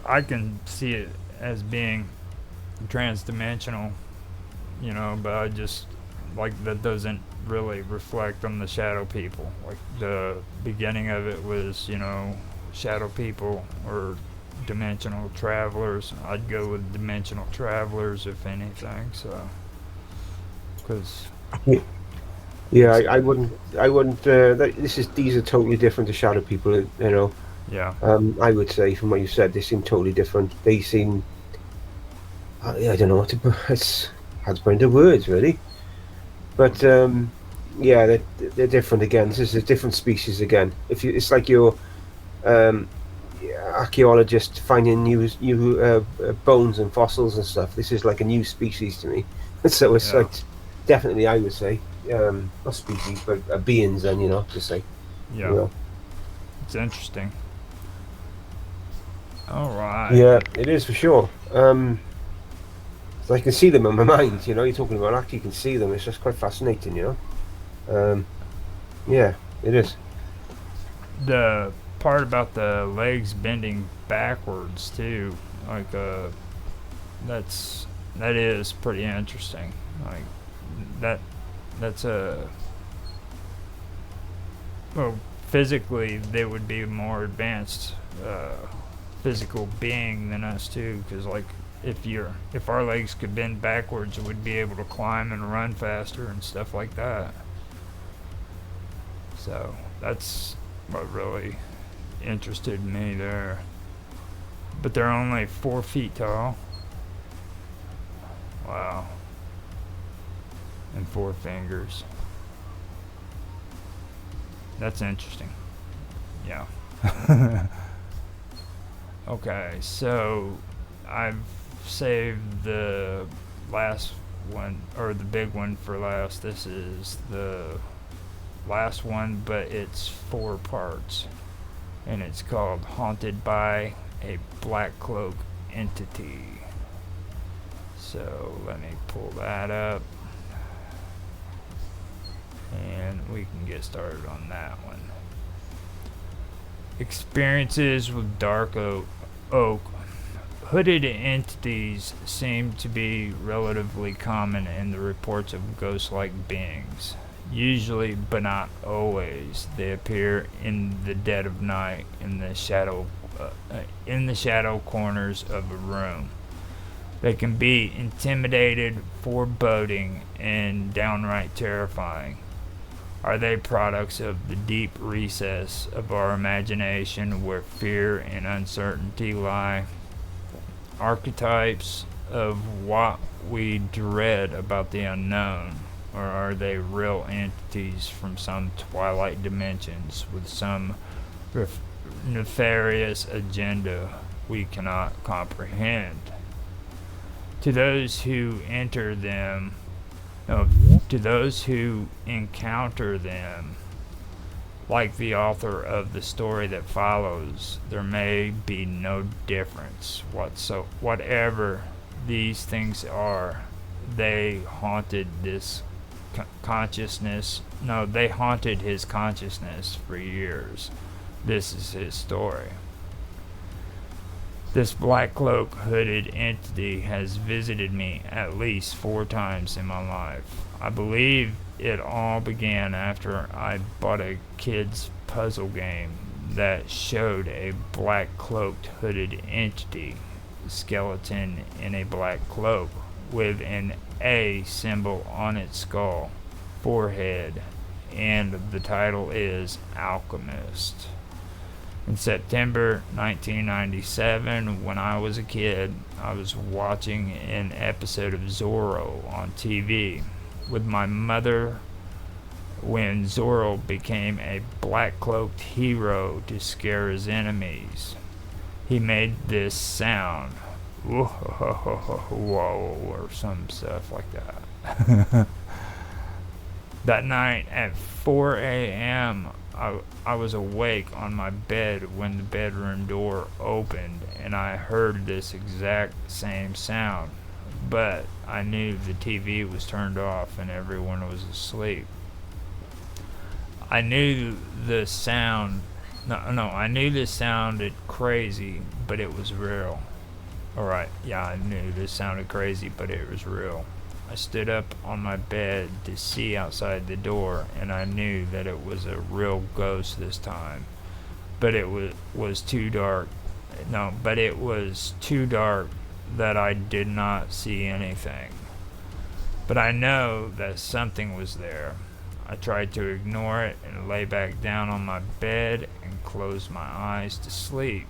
I can see it as being trans-dimensional, but I just like that doesn't really reflect on the shadow people. Like the beginning of it was, shadow people or dimensional travelers. I'd go with dimensional travelers if anything. So, because Yeah, I wouldn't. I wouldn't. These are totally different to shadow people. You know. yeah, I would say from what you said, they seem totally different. They seem. I don't know what to. It's hard to put into words, really. But yeah, they're different again. This is a different species again. It's like your um, archaeologist finding new bones and fossils and stuff. This is like a new species to me. So it's yeah, like definitely, I would say, not species, but beings. Then to say, you yeah. know. It's interesting. All right. Yeah, it is for sure. So I can see them in my mind. You're talking about actually, you can see them. It's just quite fascinating. Yeah, it is. The part about the legs bending backwards too, like that is pretty interesting. Like that that's a well, physically they would be more advanced physical being than us too, because like if our legs could bend backwards, we'd be able to climb and run faster and stuff like that. So that's what really interested me there. But they're only 4 feet tall. Wow. And 4 fingers. That's interesting. Yeah. Okay, so I've saved the last one, or the big one, for last. This is the last one, but it's 4 parts. And it's called Haunted by a Black Cloak Entity. So let me pull that up. And we can get started on that one. Experiences with Dark Oak. Hooded entities seem to be relatively common in the reports of ghost-like beings. Usually, but not always, they appear in the dead of night in the shadow corners of a room. They can be intimidated, foreboding, and downright terrifying. Are they products of the deep recess of our imagination where fear and uncertainty lie? Archetypes of what we dread about the unknown? Or are they real entities from some twilight dimensions with some nefarious agenda we cannot comprehend? To those who enter them, no, to those who encounter them, like the author of the story that follows, there may be no difference whatever these things are. They haunted this consciousness. No, they haunted his consciousness for years. This is his story. This black cloak hooded entity has visited me at least 4 times in my life. I believe it all began after I bought a kid's puzzle game that showed a black cloaked hooded entity, skeleton in a black cloak, with an A symbol on its skull, forehead, and the title is Alchemist. In September 1997, when I was a kid, I was watching an episode of Zorro on TV with my mother when Zorro became a black cloaked hero to scare his enemies. He made this sound, whoa, or some stuff like that. That night at 4 a.m., I was awake on my bed when the bedroom door opened and I heard this exact same sound, but I knew the TV was turned off and everyone was asleep. I knew the sound, I knew this sounded crazy, but it was real. Alright, yeah, I knew this sounded crazy, but it was real. I stood up on my bed to see outside the door, and I knew that it was a real ghost this time. But it was too dark. No, but it was too dark that I did not see anything. But I know that something was there. I tried to ignore it and lay back down on my bed and closed my eyes to sleep.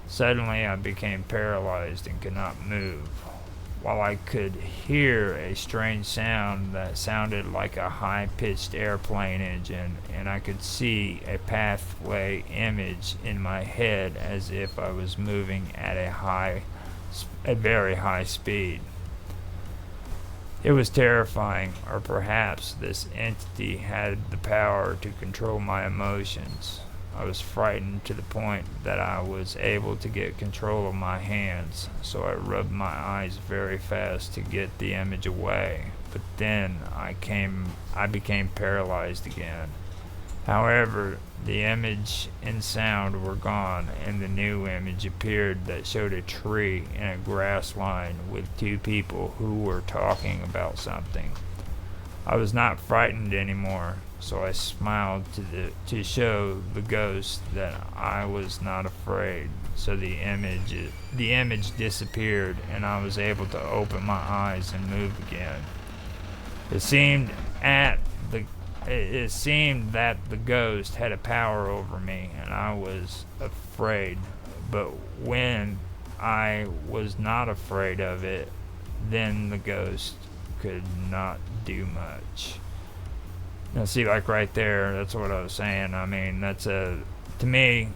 Suddenly I became paralyzed and could not move, while I could hear a strange sound that sounded like a high-pitched airplane engine, and I could see a pathway image in my head as if I was moving at a very high speed. It was terrifying, or perhaps this entity had the power to control my emotions. I was frightened to the point that I was able to get control of my hands, so I rubbed my eyes very fast to get the image away, but then I became paralyzed again. However, the image and sound were gone, and the new image appeared that showed a tree and a grass line with 2 people who were talking about something. I was not frightened anymore, so I smiled to show the ghost that I was not afraid. So the image disappeared, and I was able to open my eyes and move again. It seemed that the ghost had a power over me, and I was afraid. But when I was not afraid of it, then the ghost could not do much. Now, see, like right there, that's what I was saying. I mean, to me,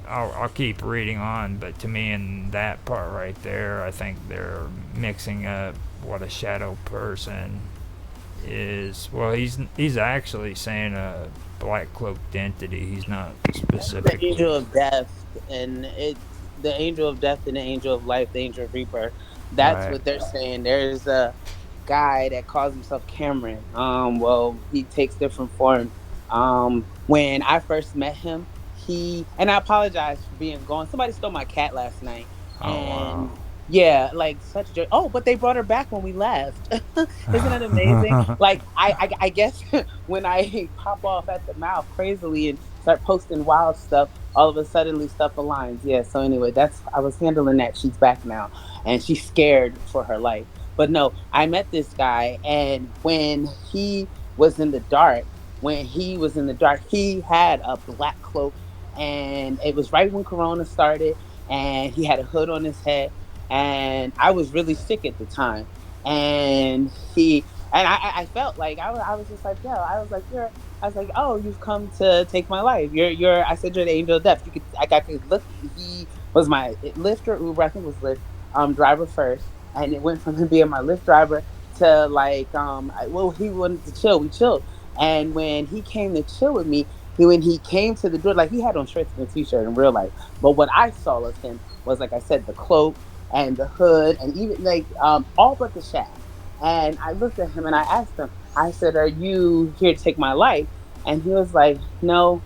I'll keep reading on, but to me, in that part right there, I think they're mixing up what a shadow person is. Well, he's actually saying a black cloaked entity. He's not specific. The angel of death, and the angel of death and the angel of life, the angel of rebirth. That's Right. what they're saying. There's a guy that calls himself Cameron. Well, he takes different forms. When I first met him, and I apologize for being gone. Somebody stole my cat last night, Oh wow. and yeah, like such a joy. Oh, but they brought her back when we left. Isn't that amazing? Like I guess when I pop off at the mouth crazily and start posting wild stuff, all of a suddenly stuff aligns. Yeah. So anyway, I was handling that. She's back now, and she's scared for her life. But no, I met this guy, and was in the dark, when he was in the dark, he had a black cloak, and it was right when Corona started, and he had a hood on his head, and I was really sick at the time, and I felt like I was just like, yo, I was like, oh, you've come to take my life. I said you're the angel of death. I got to look. He was my Lyft or Uber, I think it was Lyft, driver first, and it went from him being my Lyft driver to like, well, he wanted to chill. We chilled, and when he came to chill with me, when he came to the door, like he had on shorts and a t-shirt in real life, but what I saw of him was, like I said, the cloak, and the hood and even like all but the shaft. And I looked at him and I asked him, I said, "Are you here to take my life?" And he was like, "No,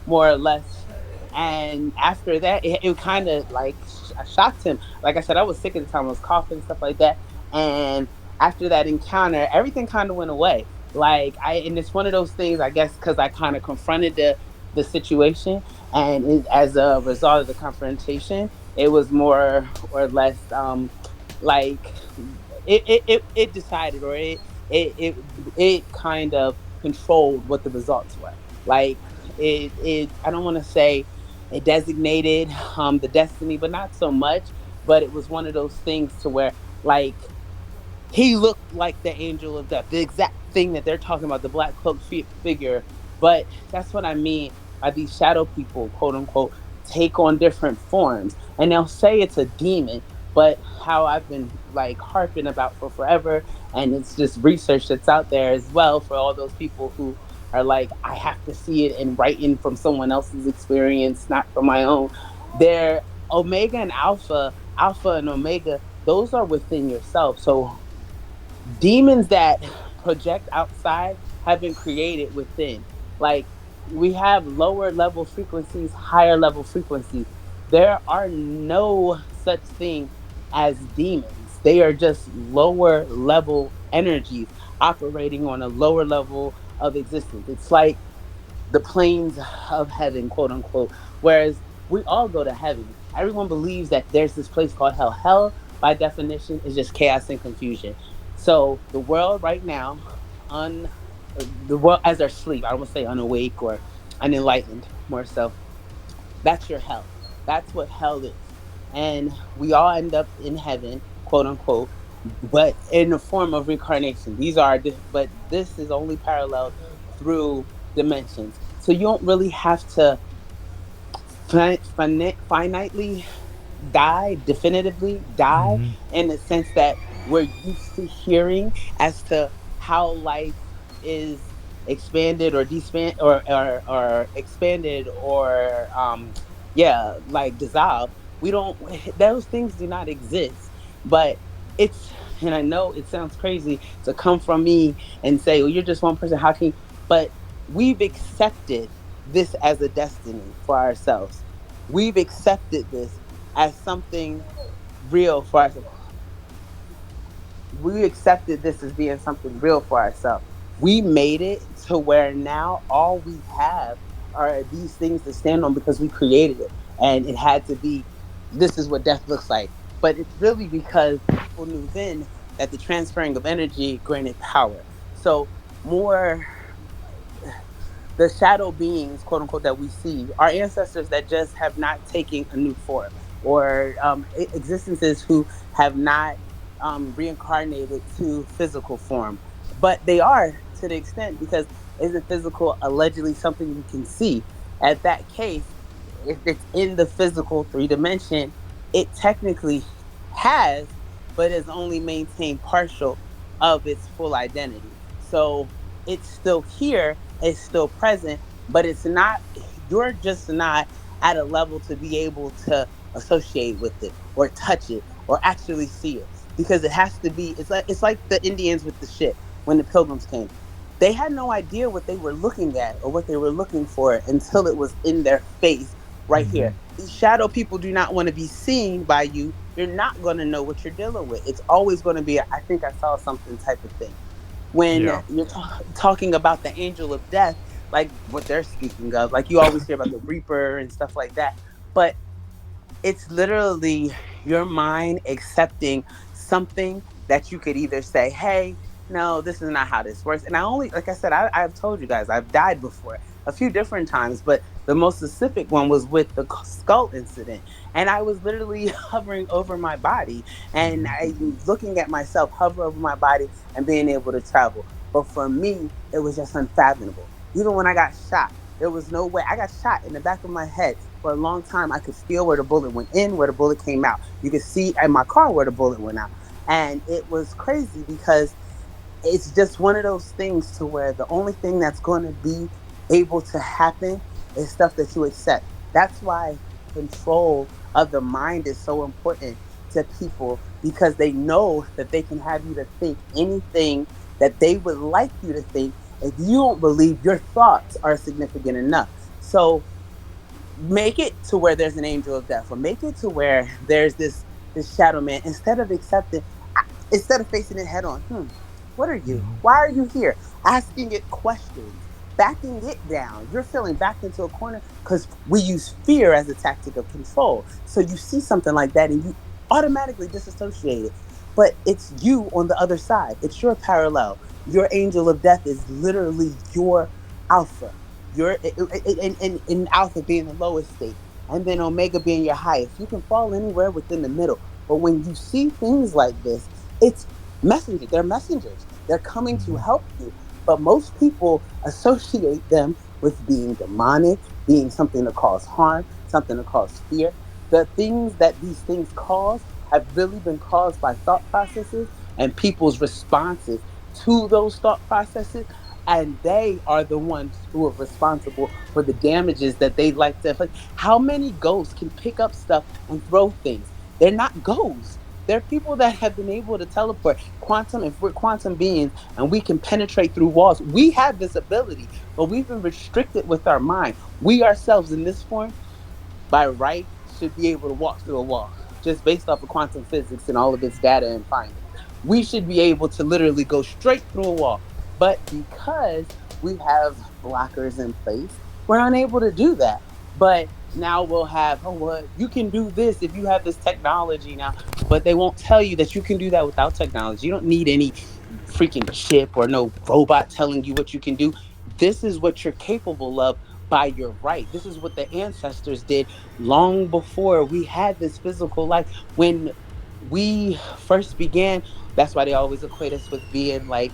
more or less." And after that, it kind of like shocked him. Like I said, I was sick at the time. I was coughing and stuff like that. And after that encounter, everything kind of went away. Like and it's one of those things, I guess, because I kind of confronted the situation, and as a result of the confrontation, it was more or less like it decided, or it it it kind of controlled what the results were. Like it I don't want to say it designated the destiny, but not so much. But it was one of those things to where like he looked like the angel of death, the exact thing that they're talking about, the black cloak figure. But that's what I mean by these shadow people, quote unquote, take on different forms. And they'll say it's a demon, but how I've been like harping about for forever, and it's just research that's out there as well for all those people who are like, I have to see it and writing from someone else's experience, not from my own. They're Omega and Alpha, Alpha and Omega, those are within yourself. So demons that project outside have been created within. Like we have lower level frequencies, higher level frequencies. There are no such thing as demons. They are just lower level energies operating on a lower level of existence. It's like the planes of heaven, quote unquote. Whereas we all go to heaven. Everyone believes that there's this place called hell. Hell, by definition, is just chaos and confusion. So the world right now, un the world as they're asleep, I don't want to say unawake or unenlightened, more so. That's your hell. That's what hell is. And we all end up in heaven, quote unquote, but in the form of reincarnation. But this is only paralleled through dimensions. So you don't really have to finitely definitively die, Mm-hmm. in the sense that we're used to hearing as to how life is expanded or disband or expanded or yeah, like dissolved. We don't those things do not exist. But it's and I know it sounds crazy to come from me and say, well, you're just one person, how can you? But we've accepted this as a destiny for ourselves. We've accepted this as something real for ourselves. We accepted this as being something real for ourselves. We made it to where now all we have are these things to stand on because we created it. And it had to be, this is what death looks like. But it's really because people knew then that the transferring of energy granted power. So more the shadow beings, quote unquote, that we see are ancestors that just have not taken a new form, or existences who have not reincarnated to physical form. But they are to the extent because isn't physical allegedly something you can see? At that case, if it's in the physical three dimension, it technically has, but has only maintained partial of its full identity. So it's still here, it's still present, but it's not, you're just not at a level to be able to associate with it or touch it or actually see it. Because it has to be, it's like the Indians with the ship when the pilgrims came. They had no idea what they were looking at or what they were looking for until it was in their face right Mm-hmm. here. These shadow people do not want to be seen by you. You're not going to know what you're dealing with. It's always going to be, I think I saw something type of thing when Yeah. you're talking about the angel of death, like what they're speaking of. Like you always hear about the reaper and stuff like that, but it's literally your mind accepting something that you could either say, hey, no, this is not how this works. And I only, like I said, I've told you guys, I've died before a few different times, but the most specific one was with the skull incident. And I was literally hovering over my body and Mm-hmm. I looking at myself hover over my body and being able to travel. But for me, it was just unfathomable. Even when I got shot, there was no way. I got shot in the back of my head. For a long time, I could feel where the bullet went in, where the bullet came out. You could see in my car where the bullet went out. And it was crazy because it's just one of those things to where the only thing that's going to be able to happen is stuff that you accept. That's why control of the mind is so important to people because they know that they can have you to think anything that they would like you to think if you don't believe your thoughts are significant enough. So make it to where there's an angel of death, or make it to where there's this shadow man. Instead of facing it head on, what are you? Mhm. Why are you here? Asking it questions, backing it down. You're feeling backed into a corner because we use fear as a tactic of control. So you see something like that and you automatically disassociate it. But it's you on the other side. It's your parallel. Your angel of death is literally your alpha. Your in alpha being the lowest state, and then omega being your highest. You can fall anywhere within the middle. But when you see things like this, it's messengers. They're messengers. They're coming to Mhm. help you. But most people associate them with being demonic, being something to cause harm, something to cause fear. The things that these things cause have really been caused by thought processes and people's responses to those thought processes. And they are the ones who are responsible for the damages that they like to inflict. How many ghosts can pick up stuff and throw things? They're not ghosts. There are people that have been able to teleport quantum. If we're quantum beings and we can penetrate through walls, we have this ability, but we've been restricted with our mind. We ourselves in this form by right should be able to walk through a wall just based off of quantum physics and all of its data and findings. We should be able to literally go straight through a wall. But because we have blockers in place, we're unable to do that. But now we'll have, oh, well, you can do this if you have this technology now. But they won't tell you that you can do that without technology. You don't need any freaking chip or no robot telling you what you can do. This is what you're capable of by your right. This is what the ancestors did long before we had this physical life. When we first began, that's why they always equate us with being like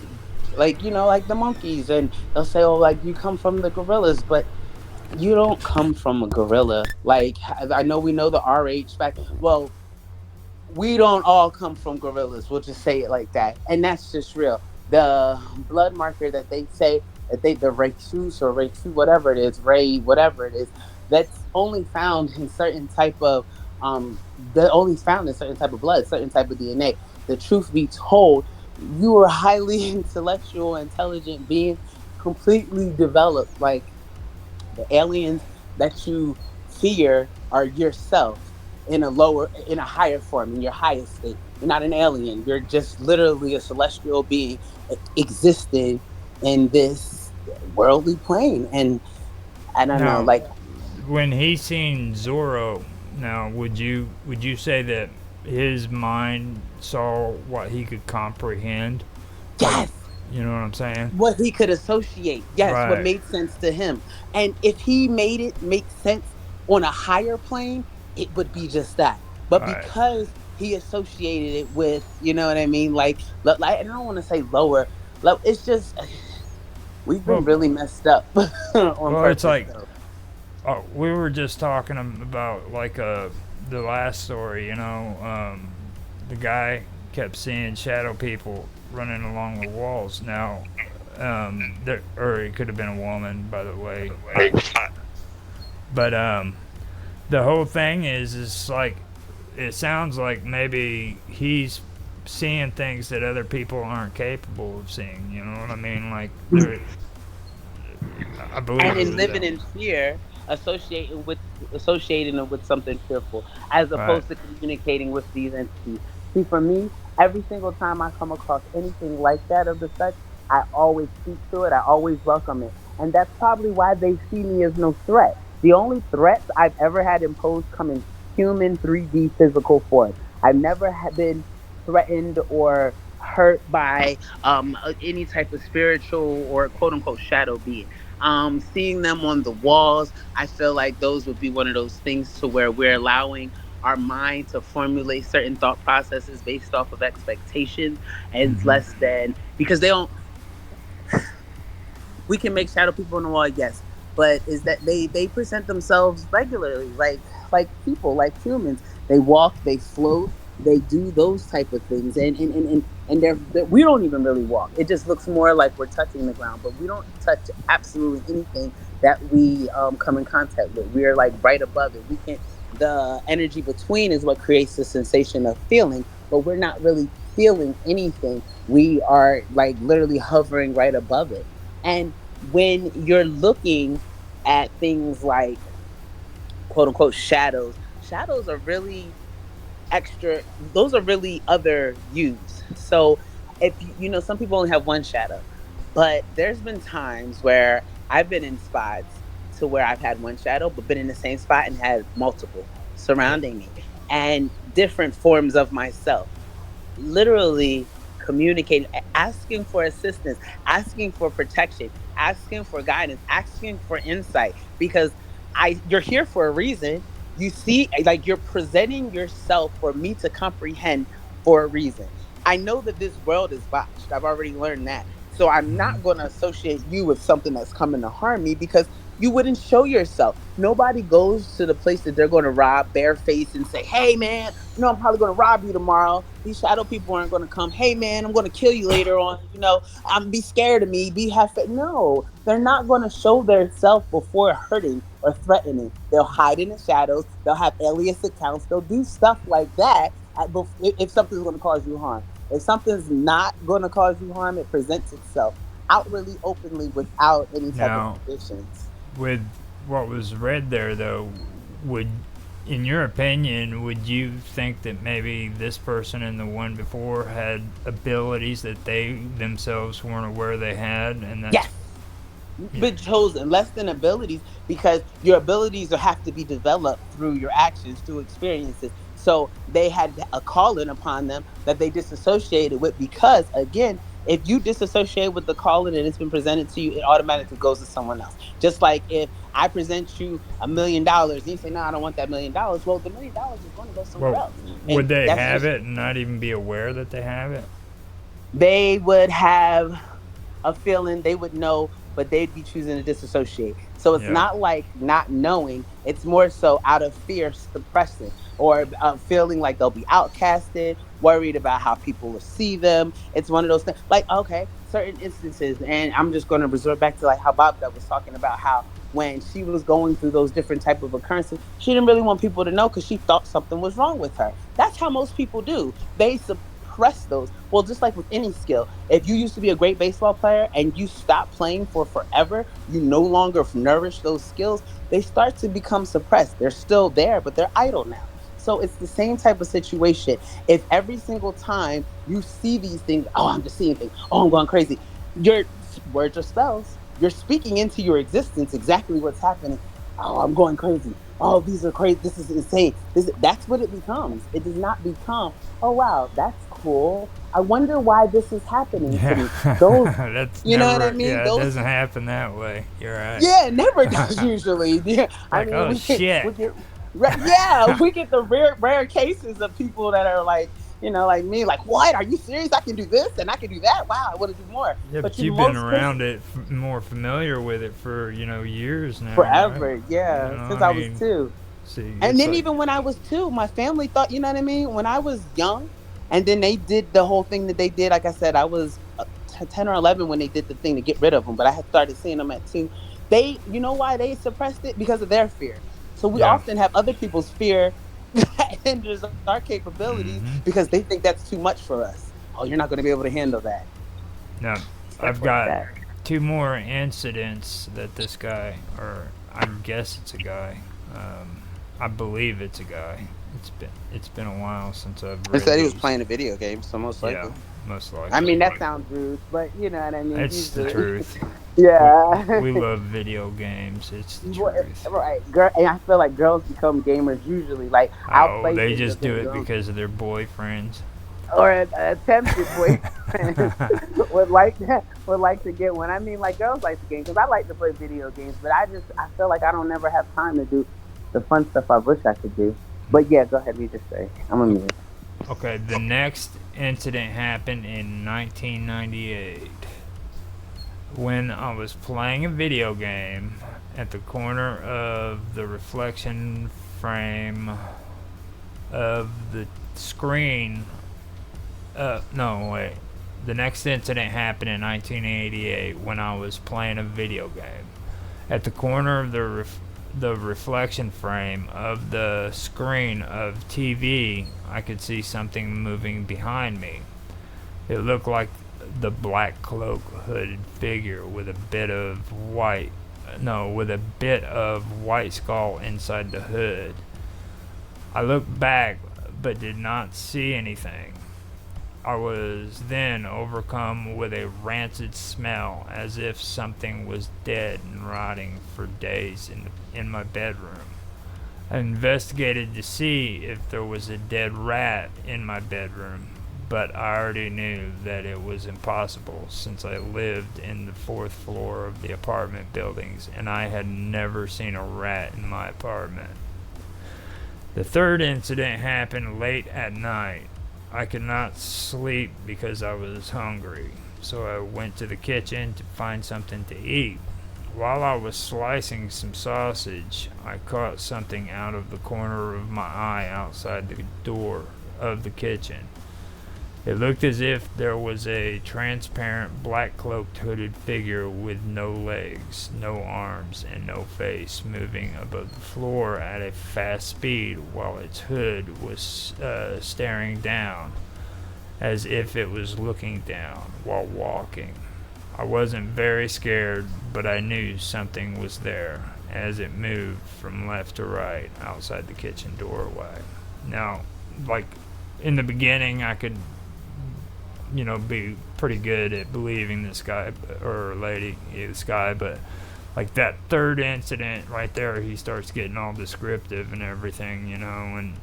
like the monkeys, and they'll say, oh, like you come from the gorillas, but you don't come from a gorilla. Like I know we know the RH fact. Well, we don't all come from gorillas. We'll just say it like that, and that's just real. The blood marker that they say that the rhesus or rhesus, whatever it is, ray, whatever it is, that's only found in certain type of that only found in certain type of blood, certain type of DNA. The truth be told, you are highly intellectual, intelligent being, completely developed. Like the aliens that you fear are yourself in a higher form, in your highest state. You're not an alien. You're just literally a celestial being existing in this worldly plane. And I don't know, Now, like, when he seen Zorro, now would you say that his mind saw what he could comprehend? Like, yes, you know what I'm saying? what he could associate. Yes, what Right. made sense to him. And if he made it make sense on a higher plane, it would be just that. But Right. because he associated it with, you know what I mean? Like I don't want to say lower. Like, it's just we've been Well, really messed up on it's purpose, like, though. we were just talking about like the last story. The guy kept seeing shadow people running along the walls. Now, there, or it could have been a woman, by the way. But the whole thing is like, it sounds like maybe he's seeing things that other people aren't capable of seeing. You know what I mean? Like, there, I believe And it in was living that. in fear, associating it with something fearful, as Right. opposed to communicating with these entities. See, for me, every single time I come across anything like that of the such, I always speak to it. I always welcome it, and that's probably why they see me as no threat. The only threats I've ever had imposed come in human 3D physical form. I've never been threatened or hurt by any type of spiritual or quote unquote shadow being. Seeing them on the walls, I feel like those would be one of those things to where we're allowing our mind to formulate certain thought processes based off of expectations, and it's Hmm. less than because they don't we can make shadow people on the wall, yes, but is that they present themselves regularly, like people, like humans. They walk, they float, they do those type of things, and we don't even really walk. It just looks more like we're touching the ground, but we don't touch absolutely anything that we come in contact with. We're like right above it. We can't the energy between is what creates the sensation of feeling, but we're not really feeling anything. We are like literally hovering right above it. And when you're looking at things like quote unquote shadows, shadows are really extra, those are really other yous. So if you know, some people only have one shadow, but there's been times where I've been in spots to where I've had one shadow but been in the same spot and had multiple surrounding me and different forms of myself, literally communicating, asking for assistance, asking for protection, asking for guidance, asking for insight, because you're here for a reason. You see, like, you're presenting yourself for me to comprehend for a reason. I know that this world is botched. I've already learned that. So I'm Hmm. not going to associate you with something that's coming to harm me, because you wouldn't show yourself. Nobody goes to the place that they're going to rob barefaced and say, "Hey, man, I'm probably going to rob you tomorrow." These shadow people aren't going to come, "Hey, man, I'm going to kill you later on. I'm be scared of me. Be have faith." No, they're not going to show their self before hurting or threatening. They'll hide in the shadows. They'll have alias accounts. They'll do stuff like that if something's going to cause you harm. If something's not going to cause you harm, it presents itself outwardly, openly, without any type of Now, conditions. with what was read there, though, would, in your opinion, would you think that maybe this person and the one before had abilities that they themselves weren't aware they had, and that's Yes. yeah, Been chosen less than abilities, because your abilities will have to be developed through your actions, through experiences. So they had a calling upon them that they disassociated with, because again, if you disassociate with the calling and it's been presented to you, it automatically goes to someone else. Just like if I present you $1 million and you say, "No, I don't want that $1 million," well, the $1 million is going to go somewhere well, else. would And they that's have just, it and not even be aware that they have it? they would have a feeling, they would know, but they'd be choosing to disassociate. So it's Yeah. not like not knowing, it's more so out of fear, suppressing, or feeling like they'll be outcasted, worried about how people will see them. It's one of those things. Like, okay, certain instances, and I'm just going to resort back to like how Bob that was talking about how when she was going through those different type of occurrences, she didn't really want people to know because she thought something was wrong with her. That's how most people do. They suppress those. Well, just like with any skill, if you used to be a great baseball player and you stop playing for forever, you no longer nourish those skills, they start to become suppressed. They're still there, but they're idle now. So it's the same type of situation. If every single time you see these things, "Oh, I'm just seeing things. Oh, I'm going crazy," your words are spells. You're speaking into your existence exactly what's happening. "Oh, I'm going crazy. Oh, these are crazy. This is insane." That's what it becomes. It does not become, "Oh, wow, that's cool. I wonder why this is happening to Yeah. me." Those, That's you know what I never, mean? yeah, it Those, doesn't happen that way. You're right. yeah, it never does usually. Yeah, I Like, mean, oh we shit. get, yeah, we get the rare cases of people that are like, like me, like, "What? Are you serious? I can do this and I can do that. Wow, I want to do more." Yeah, But but in you've been most around cases, it, more familiar with it for, years now, right? forever, yeah, I since I was mean, 2. see, And it's then like, even when I was 2, my family thought, you know what I mean? When I was young, and then they did the whole thing that they did. Like I said, I was 10 or 11 when they did the thing to get rid of them, but I had started seeing them at 2. You know why they suppressed it? Because of their fear. So we yeah. often have other people's fear that hinders our capabilities Hmm. because they think that's too much for us. "Oh, you're not going to be able to handle that." Now, Stuff I've like got that. 2 more incidents that this guy, or I guess it's a guy, I believe it's a guy. It's been a while since I've They read said he was these. playing a video game, so most Yeah, likely. most I likely. mean, that sounds rude, but you know what I mean? It's the Usually. truth. We, Yeah. we love video games. It's the truth. Right, girl, and I feel like girls become gamers usually. Like, I'll Oh, play they video just do games it because of their boyfriends. or an attempted boyfriend would like to get one. I mean, like, girls like the game because I like to play video games, but I feel like I don't never have time to do the fun stuff I wish I could do. But yeah, go ahead, you just say. I'm a mute. Okay, the next incident happened in 1998 when I was playing a video game at the corner of the reflection frame of the screen. No, wait. The next incident happened in 1988 when I was playing a video game. At the corner of the reflection frame of the screen of TV, I could see something moving behind me. It looked like the black cloak hooded figure with a bit of white no, with a bit of white skull inside the hood. I looked back but did not see anything. I was then overcome with a rancid smell as if something was dead and rotting for days in my bedroom. I investigated to see if there was a dead rat in my bedroom, but I already knew that it was impossible since I lived in the fourth floor of the apartment buildings and I had never seen a rat in my apartment. The third incident happened late at night. I could not sleep because I was hungry, so I went to the kitchen to find something to eat. While I was slicing some sausage, I caught something out of the corner of my eye outside the door of the kitchen. It looked as if there was a transparent black-cloaked hooded figure with no legs, no arms, and no face moving above the floor at a fast speed while its hood was staring down, as if it was looking down while walking. I wasn't very scared, but I knew something was there as it moved from left to right outside the kitchen doorway. Now, like, in the beginning, I could be pretty good at believing this guy or lady, this guy, but like that third incident right there, he starts getting all descriptive and everything, and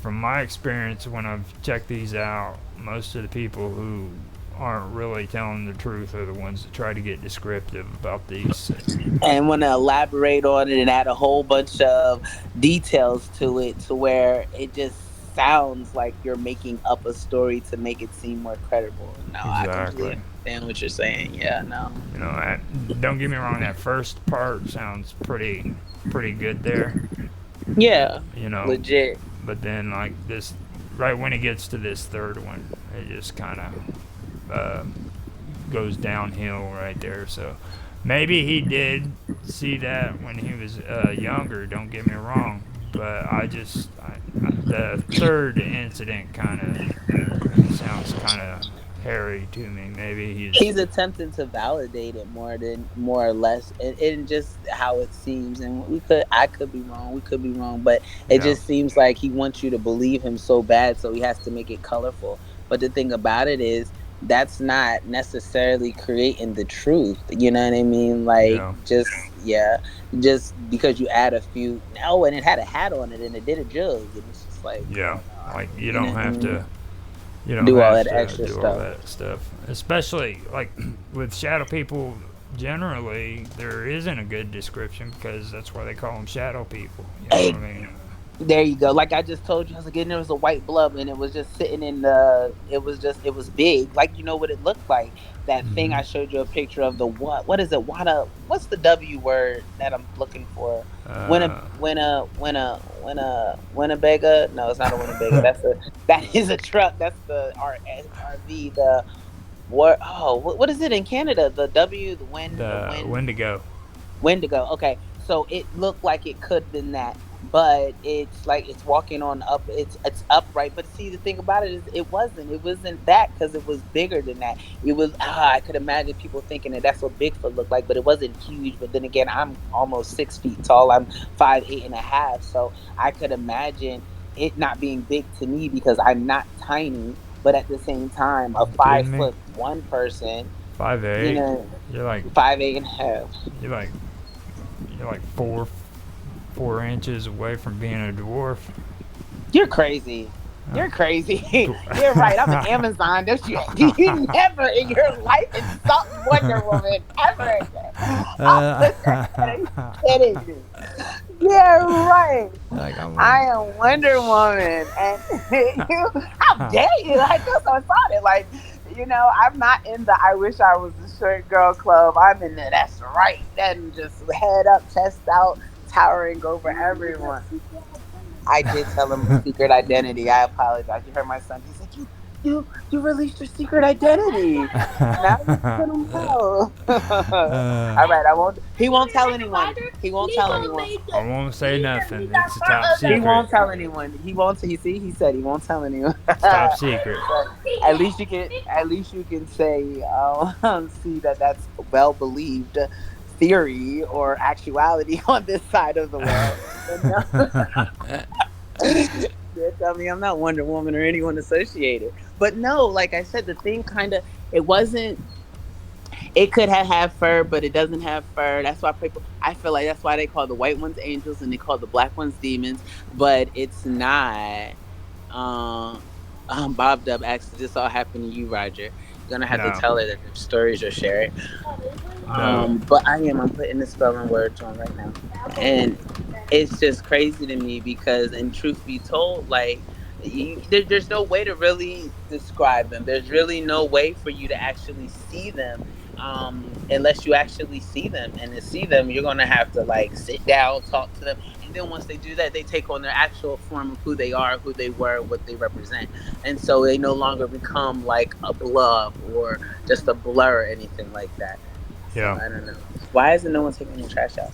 from my experience when I've checked these out, most of the people who aren't really telling the truth are the ones that try to get descriptive about these. And want to elaborate on it and add a whole bunch of details to it to where it just sounds like you're making up a story to make it seem more credible. No, I completely Exactly. understand what you're saying. Yeah, no. Don't get me wrong, that first part sounds pretty good there, Yeah, you know, legit. but then like this, right when it gets to this third one, it just kind of goes downhill right there. So maybe he did see that when he was younger. Don't get me wrong, but the third incident kind of sounds kind of hairy to me. Maybe He's attempting to validate it more or less, and just how it seems. And I could be wrong. We could be wrong, but it yeah, just seems like he wants you to believe him so bad, so he has to make it colorful. But the thing about it is, that's not necessarily creating the truth. You know what I mean? Like, yeah, just yeah, just because you add a few. No, and it had a hat on it, and it did a jug, and it's just like, come yeah. on, now. Like You know what I mean? you don't Do all have that to extra do all stuff. that stuff. Especially like with shadow people, generally there isn't a good description because that's why they call them shadow people. You know what I mean? There you go. Like I just told you, I was like, and there was a white blob, and it was just sitting in the. It was big. Like you know what it looked like. That thing Hmm. I showed you a picture of. The what? What is it? What's the W word that I'm looking for? Uh, Winnebago. No, it's not a Winnebago. That is a truck. That's the RV. The what? Oh, what is it in Canada? The W, the the wind. Wendigo. Wendigo. Okay, so it looked like it could have been that, but it's like it's walking on up. It's upright. But see, the thing about it is, it wasn't. It wasn't that because it was bigger than that. It was. I could imagine people thinking that that's what Bigfoot looked like, but it wasn't huge. But then again, I'm almost 6 feet tall. I'm 5'8.5", so I could imagine it not being big to me because I'm not tiny. But at the same time, a You five kidding me? foot one person, Five you eight. know, You're like 5'8.5". you're like you're like 4 inches away from being a dwarf. You're crazy. Uh, You're crazy. dw- You're right. I'm an Amazon. Don't you? You never in your life insult Wonder Woman ever again. uh, Are you kidding me? Yeah, right. like I'm I like, am Wonder Woman, and how dare you? Like you're so excited. Like I'm not in the "I wish I was a short girl" club. I'm in the "That's right" and just head up, chest out, towering over everyone. I did tell him a secret identity. I apologize. You heard my son. He's like, you released your secret identity. Now you put him out. uh, All right, I won't. He won't tell anyone. He won't tell anyone. I won't say nothing. It's a top He secret. won't tell anyone. He won't. He see. He said he won't tell anyone. It's top secret. But at least you can. At least you can say. See that that's well believed theory or actuality on this side of the world. Yeah, tell me I'm not Wonder Woman or anyone associated. But no, like I said, the thing kind of it wasn't. It could have had fur, but it doesn't have fur. That's why people. I feel like that's why they call the white ones angels and they call the black ones demons. But it's not. Um, Bob Dub asked, "Did this all happen to you, Roger?" You're gonna have to No. tell her that the stories or share it. No. But I am. I'm putting the spelling words on right now, and it's just crazy to me because, and truth be told, like there's no way to really describe them. There's really no way for you to actually see them, unless you actually see them. And to see them, you're gonna have to like sit down, talk to them, and then once they do that, they take on their actual form of who they are, who they were, what they represent, and so they no longer become like a blob or just a blur or anything like that. So Yeah. I don't know. Why isn't no one taking the trash out?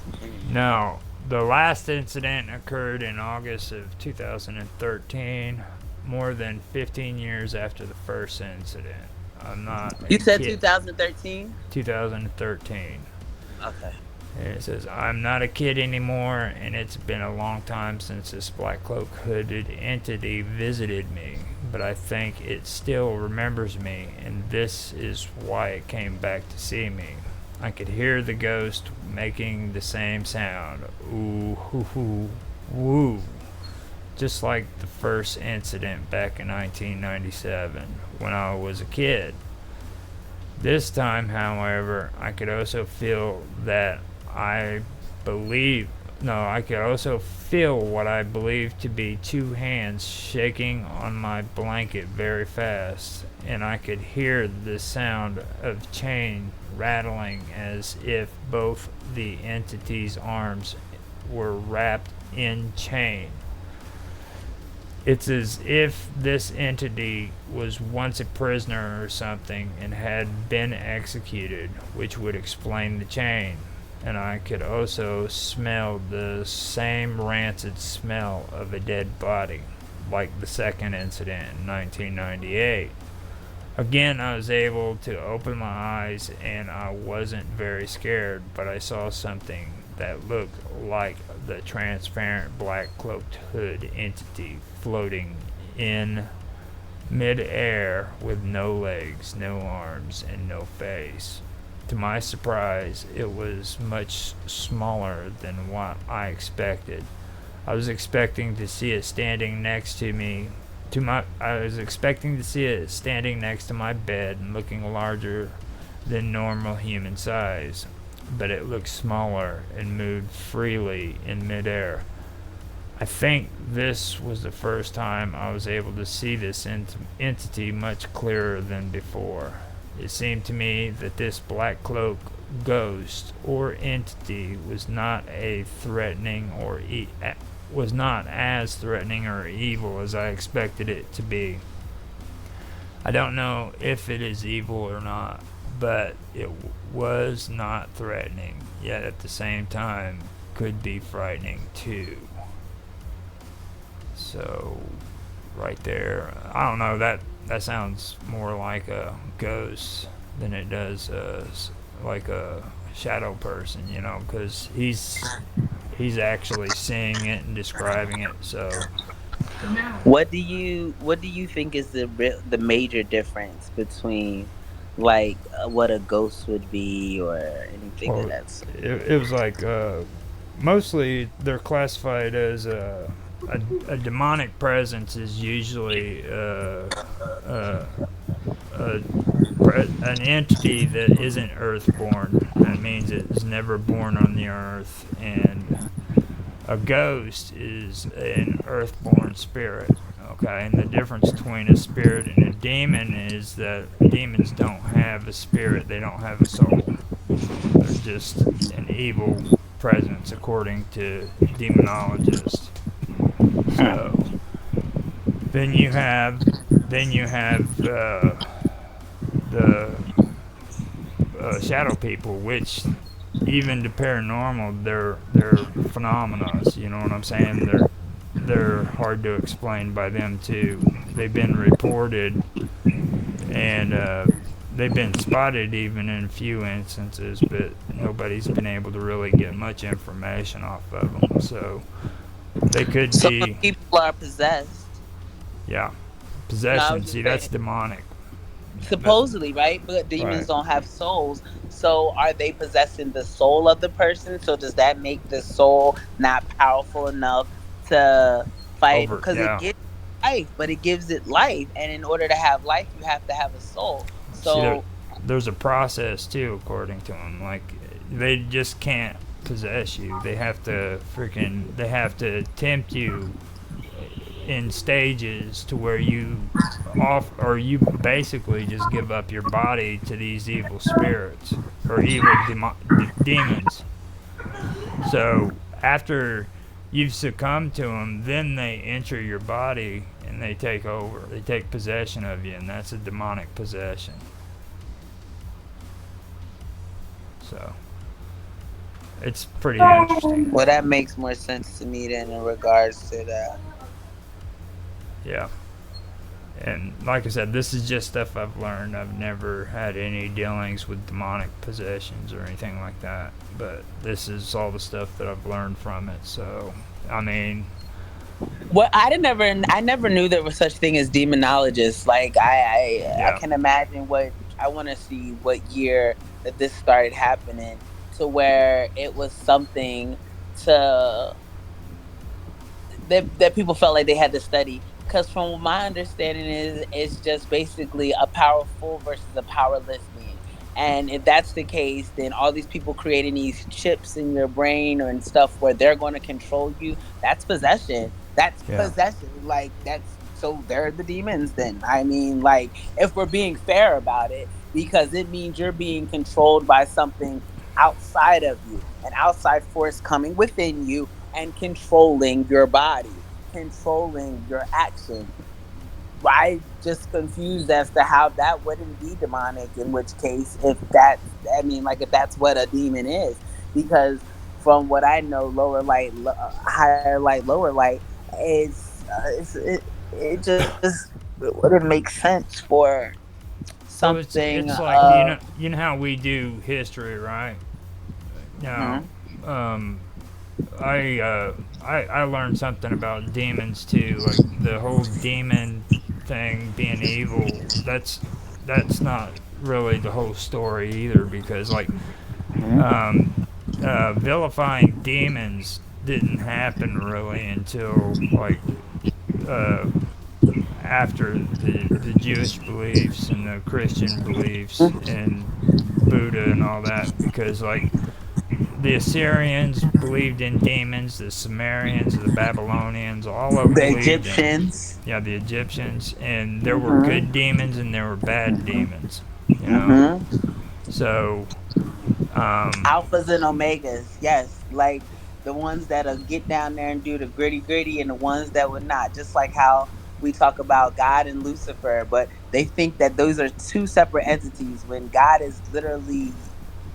No. The last incident occurred in August of 2013, more than 15 years after the first incident. I'm not. You said kid- 2013? 2013. Okay. And it says, I'm not a kid anymore, and it's been a long time since this black cloak hooded entity visited me, but I think it still remembers me, and this is why it came back to see me. I could hear the ghost making the same sound, ooh, hoo, hoo, woo, just like the first incident back in 1997 when I was a kid. This time, however, I could also feel that I believe. No, I could also feel what I believe to be two hands shaking on my blanket very fast, and I could hear the sound of chain rattling as if both the entity's arms were wrapped in chain. It's as if this entity was once a prisoner or something and had been executed, which would explain the chain. And I could also smell the same rancid smell of a dead body, like the second incident in 1998. Again, I was able to open my eyes and I wasn't very scared, but I saw something that looked like the transparent black cloaked hood entity floating in mid-air with no legs, no arms, and no face. To my surprise, it was much smaller than what I expected. I was expecting to see it standing next to me. I was expecting to see it standing next to my bed and looking larger than normal human size, but it looked smaller and moved freely in midair. I think this was the first time I was able to see this entity much clearer than before. It seemed to me that this black cloak ghost or entity was not as threatening or evil as I expected it to be. I don't know if it is evil or not, but it was not threatening, yet at the same time could be frightening too. So, right there, I don't know, that sounds more like a ghost than it does like a shadow person, because he's actually seeing it and describing it. So, What do you think is the major difference between like what a ghost would be or anything well, of that sort? it was like mostly they're classified as a demonic presence is usually an entity that isn't earthborn. That means it's never born on the earth, and a ghost is an earthborn spirit. Okay, and the difference between a spirit and a demon is that demons don't have a spirit, they don't have a soul. They're just an evil presence, according to demonologists. So, then you have then you have the shadow people, which even the paranormal, they're phenomena. You know what I'm saying? They're hard to explain by them too. They've been reported, and they've been spotted even in a few instances, but nobody's been able to really get much information off of them. So they could So when be, people are possessed, yeah, no, I possession. was See, just that's saying, demonic. That, supposedly, right? But demons right. don't have souls. So are they possessing the soul of the person? So does that make the soul not powerful enough to fight? Over, Because it yeah. gives life, but it gives it life. And in order to have life, you have to have a soul. See, So there's a process too, according to them. Like, they just can't possess you. They have to tempt you in stages to where you basically just give up your body to these evil spirits or demons. So after you've succumbed to them, then they enter your body and they take over. They take possession of you, and that's a demonic possession. So it's pretty interesting. well, that makes more sense to me than in regards to that. Yeah. And like I said, this is just stuff I've learned. I've never had any dealings with demonic possessions or anything like that. But this is all the stuff that I've learned from it. So, I mean, Well, I never knew there was such thing as demonologists. Like I yeah, can imagine what I want to see what year that this started happening to where it was something to that people felt like they had to study. Because from what my understanding is, it's just basically a powerful versus a powerless being. And if that's the case, then all these people creating these chips in your brain and stuff where they're going to control you, that's possession. That's yeah. possession. Like, that's so they're the demons then. I mean, like, if we're being fair about it, because it means you're being controlled by something outside of you, an outside force coming within you and controlling your body, controlling your actions. I just confused as to how that wouldn't be demonic. In which case, if that's, I mean, like if that's what a demon is, because from what I know, lower light, higher light, lower light, it just wouldn't make sense for Well, something it's like of. you know how we do history, right? Now, Mhm. um, I learned something about demons too, like the whole demon thing being evil. That's not really the whole story either, because like Mhm. um, vilifying demons didn't happen really until like uh, after the Jewish beliefs and the Christian beliefs and Buddha and all that, because like the Assyrians believed in demons, the Sumerians, the Babylonians, all of them The believed in, Egyptians. yeah, the Egyptians, and there were good Mhm. demons and there were bad demons, you know. Mhm. So, um, Alphas and omegas, yes, like the ones that'll get down there and do the gritty gritty, and the ones that would not. Just like how we talk about God and Lucifer, but they think that those are two separate entities when God is literally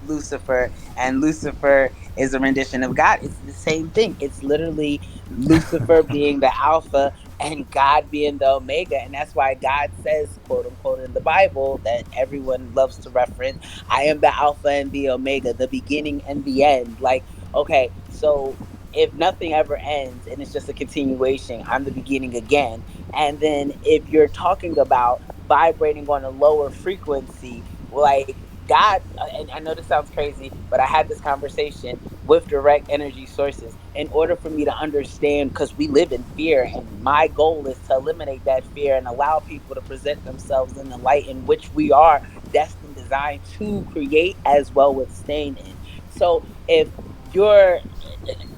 Lucifer and Lucifer is a rendition of God. It's the same thing. It's literally Lucifer being the alpha and God being the omega. And that's why God says, quote unquote, in the Bible that everyone loves to reference, I am the alpha and the omega, the beginning and the end. Like, okay, so if nothing ever ends and it's just a continuation, I'm the beginning again. And then if you're talking about vibrating on a lower frequency, like God, and I know this sounds crazy, but I had this conversation with direct energy sources in order for me to understand, because we live in fear, and my goal is to eliminate that fear and allow people to present themselves in the light in which we are destined, designed to create as well with staying in. So if you're,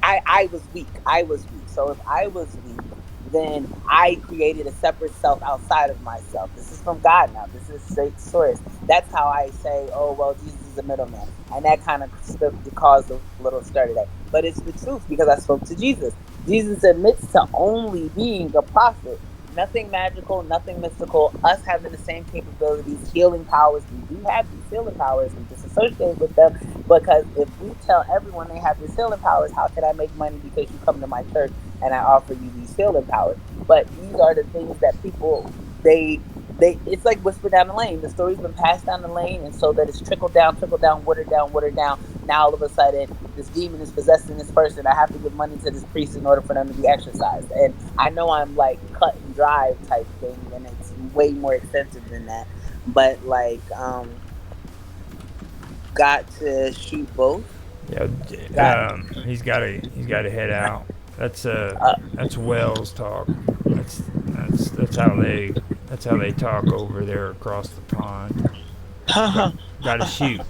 I was weak. I was weak. So if I was weak, then I created a separate self outside of myself. This is from God now. This is straight source. That's how I say, oh, well, Jesus is a middleman. And that kind of caused a little stir today. But it's the truth because I spoke to Jesus. Jesus admits to only being a prophet. Nothing magical, nothing mystical. Us having the same capabilities, healing powers. We do have these healing powers. We disassociate with them because if we tell everyone they have these healing powers, how can I make money because you come to my church and I offer you these healing powers? But these are the things that people they it's like whisper down the lane. The story's been passed down the lane, and so that it's trickled down, watered down, watered down. Now all of a sudden, this demon is possessing this person. I have to give money to this priest in order for them to be exorcised. And I know I'm like cut and dry type thing, and it's way more extensive than that. But like, got to shoot both. Yeah, Got he's got to head out. uh, That's Wells talk. That's how they talk over there across the pond. Got, Got to shoot.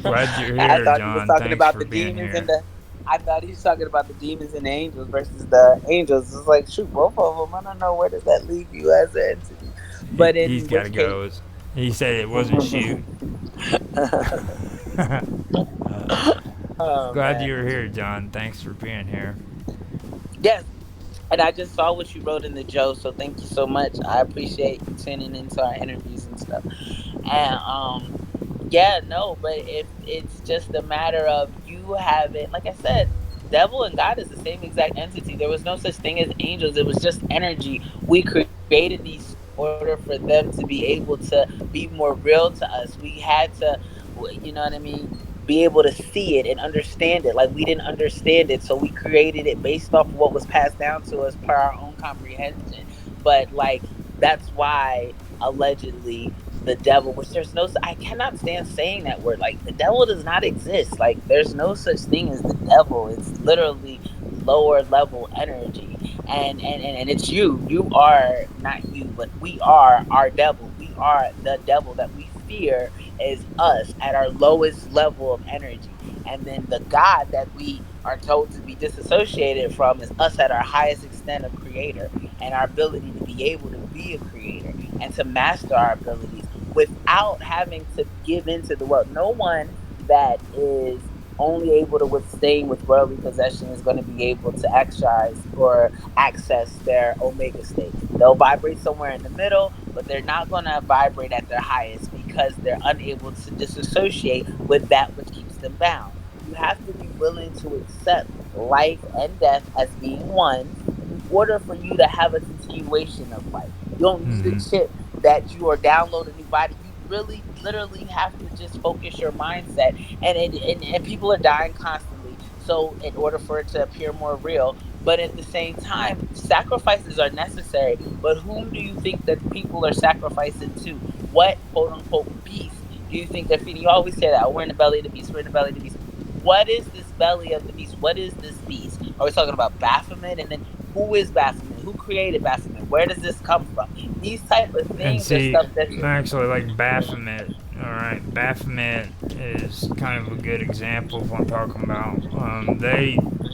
Glad you're I here, thought he was John. talking Thanks about for the being demons and here. the. I thought he was talking about the demons and the angels versus the angels. It's like shoot both of them. I don't know where does that leave you as an entity, but He's in got to which case, go. He said it wasn't shoot. oh Glad man, you're here, John. Thanks for being here. yes. And I just saw what you wrote in the Joe, so thank you so much. I appreciate you tuning into our interviews and stuff. And yeah, no, but if it's just a matter of you having, like I said, devil and God is the same exact entity. There was no such thing as angels. It was just energy. We created these in order for them to be able to be more real to us. We had to, you know what I mean, be able to see it and understand it. Like we didn't understand it, so we created it based off of what was passed down to us per our own comprehension. But like that's why allegedly the devil, which there's no, I cannot stand saying that word. Like the devil does not exist. Like there's no such thing as the devil. It's literally lower level energy, and it's you. You are not you, but we are our devil. We are the devil that we fear is us at our lowest level of energy. And then the God that we are told to be disassociated from is us at our highest extent of creator and our ability to be able to be a creator and to master our abilities without having to give into the world. No one that is only able to withstand with worldly possession is going to be able to exercise or access their omega state. They'll vibrate somewhere in the middle, but they're not going to vibrate at their highest because they're unable to disassociate with that which keeps them bound. You have to be willing to accept life and death as being one in order for you to have a continuation of life. You don't need a Hmm. chip that you are download a new body. You really literally have to just focus your mindset, and people are dying constantly, so in order for it to appear more real, but at the same time sacrifices are necessary. But whom do you think that people are sacrificing to? What quote unquote beast do you think they're feeding? You always say that, "Oh, we're in the belly of the beast, we're in the belly of the beast." What is this belly of the beast? What is this beast? Are we talking about Baphomet? And then who is Baphomet? Who created Baphomet? Where does this come from? These type of And things are see, stuff that should. actually, like Baphomet. All right, Baphomet is kind of a good example of what I'm talking about.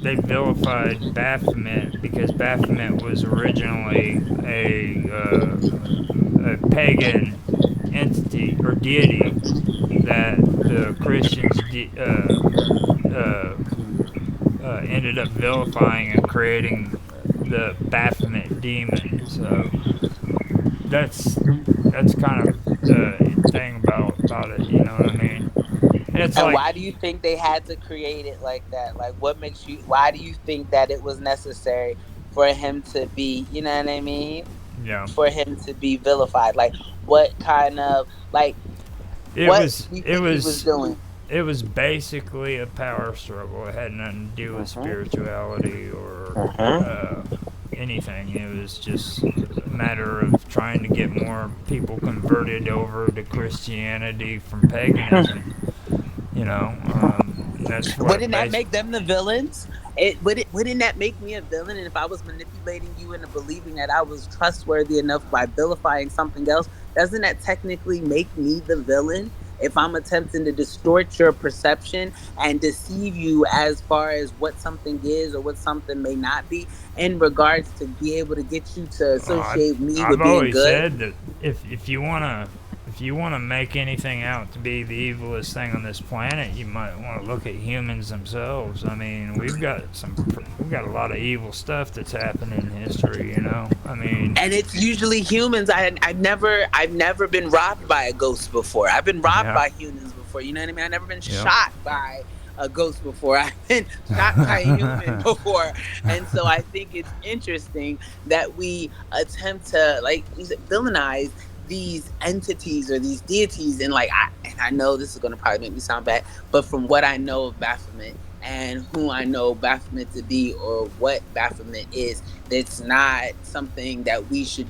They vilified Baphomet because Baphomet was originally a pagan entity or deity that the Christians uh, ended up vilifying and creating the Baphomet demon. So that's that's kind of the thing about it. You know what I mean? And it's And like, why do you think they had to create it like that? Like, what makes you? Why do you think that it was necessary for him to be? You know what I mean? yeah, For him to be vilified. Like, what kind of like? it What was do you it think he was was doing? it was basically a power struggle. It had nothing to do with Mm-hmm. spirituality or Mm-hmm. uh, anything. It was just a matter of trying to get more people converted over to Christianity from paganism. You know, that's what Wouldn't that base. make them the villains? Wouldn't that make me a villain? And if I was manipulating you into believing that I was trustworthy enough by vilifying something else, doesn't that technically make me the villain? If I'm attempting to distort your perception and deceive you as far as what something is or what something may not be, in regards to be able to get you to I've associate me I've with being always good. said that if you wanna if you want to make anything out to be the evilest thing on this planet, you might want to look at humans themselves. I mean, we've got a lot of evil stuff that's happened in history. You know, I mean, And it's usually humans. I've never been robbed by a ghost before. I've been robbed yeah, by humans before. You know what I mean? I've never been yep, shot by a ghost before. I've been shot by a human before. And so I think it's interesting that we attempt to, like you said, villainize these entities or these deities. And and I know this is going to probably make me sound bad, but from what I know of Baphomet and who I know Baphomet to be, or what Baphomet is, it's not something that we should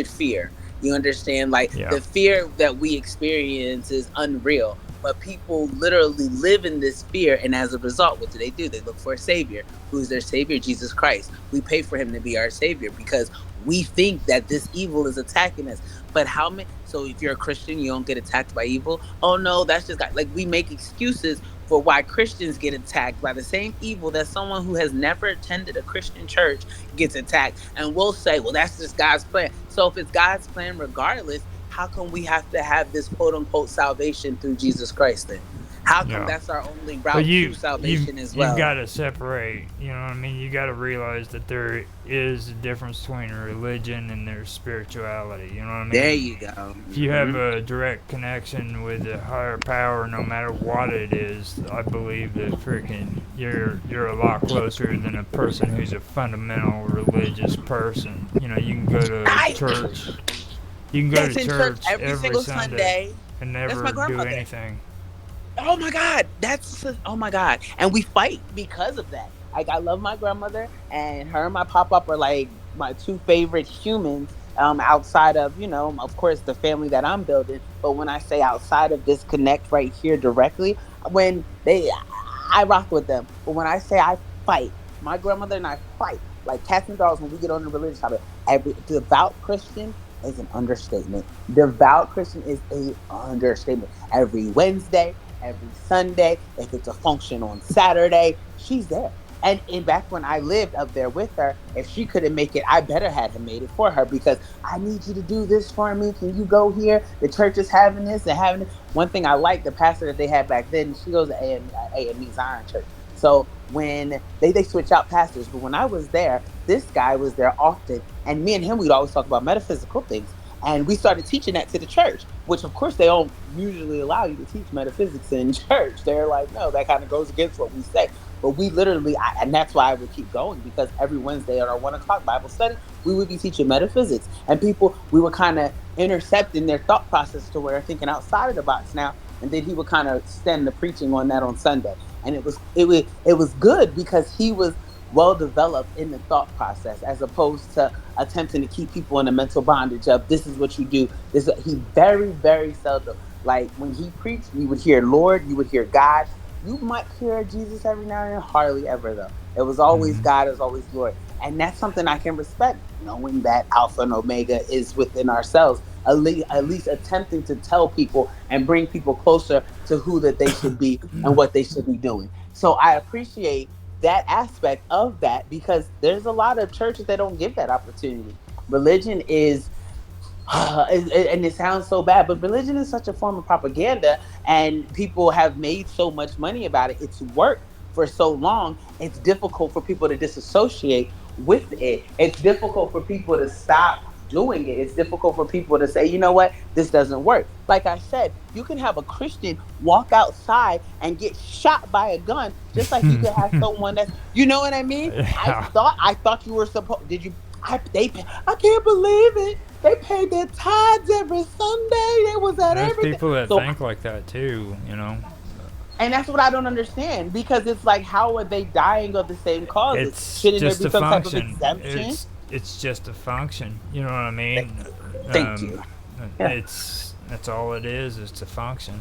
fear. You understand? Like, yeah, the fear that we experience is unreal, but people literally live in this fear, and as a result, what do? They look for a savior. Who's their savior? Jesus Christ. We pay for him to be our savior because we think that this evil is attacking us. But how many? So if you're a Christian, you don't get attacked by evil. Oh no, that's just like we make excuses for why Christians get attacked by the same evil that someone who has never attended a Christian church gets attacked. And we'll say, well, that's just God's plan. So if it's God's plan, regardless, how come we have to have this quote unquote salvation through Jesus Christ then? How come yeah. that's our only But route to salvation as you've well? got to separate. You know what I mean? You got to realize that there is a difference between religion and their spirituality. You know what I There mean? you go. If you have Hmm. a direct connection with a higher power, no matter what it is, I believe that freaking you're a lot closer than a person who's a fundamental religious person. You know, you can go to I church. You can go That's to in church church every every single Sunday Sunday. and That's my never do grandmother. anything. Oh my God, oh my God, and we fight because of that. Like, I love my grandmother, and her and my pop up are like my two favorite humans. Outside of, of course, the family that I'm building. But when I say outside of this connect right here directly, when I rock with them. But when I say I fight, my grandmother and I fight like cats and dogs when we get on the religious topic. Every devout Christian is an understatement. Devout Christian is a understatement. Every Wednesday, every Sunday. If it's a function on Saturday, she's there. And back when I lived up there with her, if she couldn't make it, I better had made it for her because I need you to do this for me. Can you go here? The church is having this and having this. One thing I like, the pastor that they had back then, she goes to AME Zion Church. So when they switch out pastors, but when I was there, this guy was there often, and me and him, we'd always talk about metaphysical things. And we started teaching that to the church, which of course they don't usually allow you to teach metaphysics in church. They're like, no, that kind of goes against what we say. But we literally, and that's why I would keep going, because every Wednesday at our 1 o'clock Bible study, we would be teaching metaphysics. And people, we were kind of intercepting their thought process to where they're thinking outside of the box now. And then he would kind of extend the preaching on that on Sunday. And it was good because he was well developed in the thought process, as opposed to attempting to keep people in a mental bondage of this is what you do. He very, very seldom, like when he preached, you would hear Lord, you would hear God. You might hear Jesus every now and then, hardly ever though. It was always Hmm. God, it was always Lord. And that's something I can respect, knowing that Alpha and Omega is within ourselves. At least attempting to tell people and bring people closer to who that they should be and what they should be doing. So I appreciate that aspect of that, because there's a lot of churches that don't give that opportunity. Religion is and it sounds so bad, but religion is such a form of propaganda, and people have made so much money about it. It's worked for so long. It's difficult for people to disassociate with it. It's difficult for people to stop doing it. It's difficult for people to say, you know what, this doesn't work. Like I said, you can have a Christian walk outside and get shot by a gun, just like you could have someone that's, you know what I mean? I Yeah. thought I thought you were supposed. Did you? I can't believe it. They paid their tithes every Sunday. They was at There's everything. people that So, think like that too, you know. and that's what I don't understand, because it's like, how are they dying of the same causes? It's Shouldn't there just be a some type of function. exemption? It's just a function. You know what I Thank mean? you. Thank Um, you. Yeah. it's that's all it is. It's a function.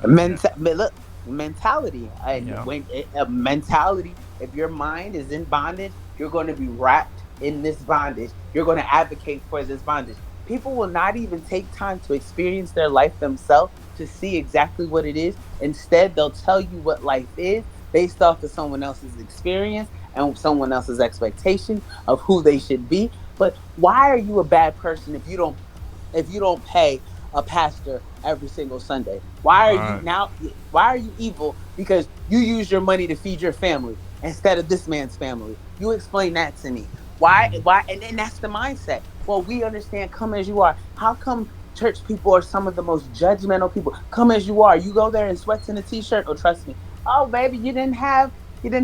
Yeah. Look, mentality. And Yeah. when a mentality, if your mind is in bondage, you're going to be wrapped in this bondage. You're going to advocate for this bondage. People will not even take time to experience their life themselves to see exactly what it is. Instead, they'll tell you what life is based off of someone else's experience and someone else's expectation of who they should be. But why are you a bad person if you don't pay a pastor every single Sunday? Why are you Right. now? Why are you evil? Because you use your money to feed your family instead of this man's family. You explain that to me. Why? Mm. Why? And then that's the mindset. Well, we understand. Come as you are. How come church people are some of the most judgmental people? Come as you are. You go there in sweats and a t-shirt. Oh, trust me. Oh, baby, you didn't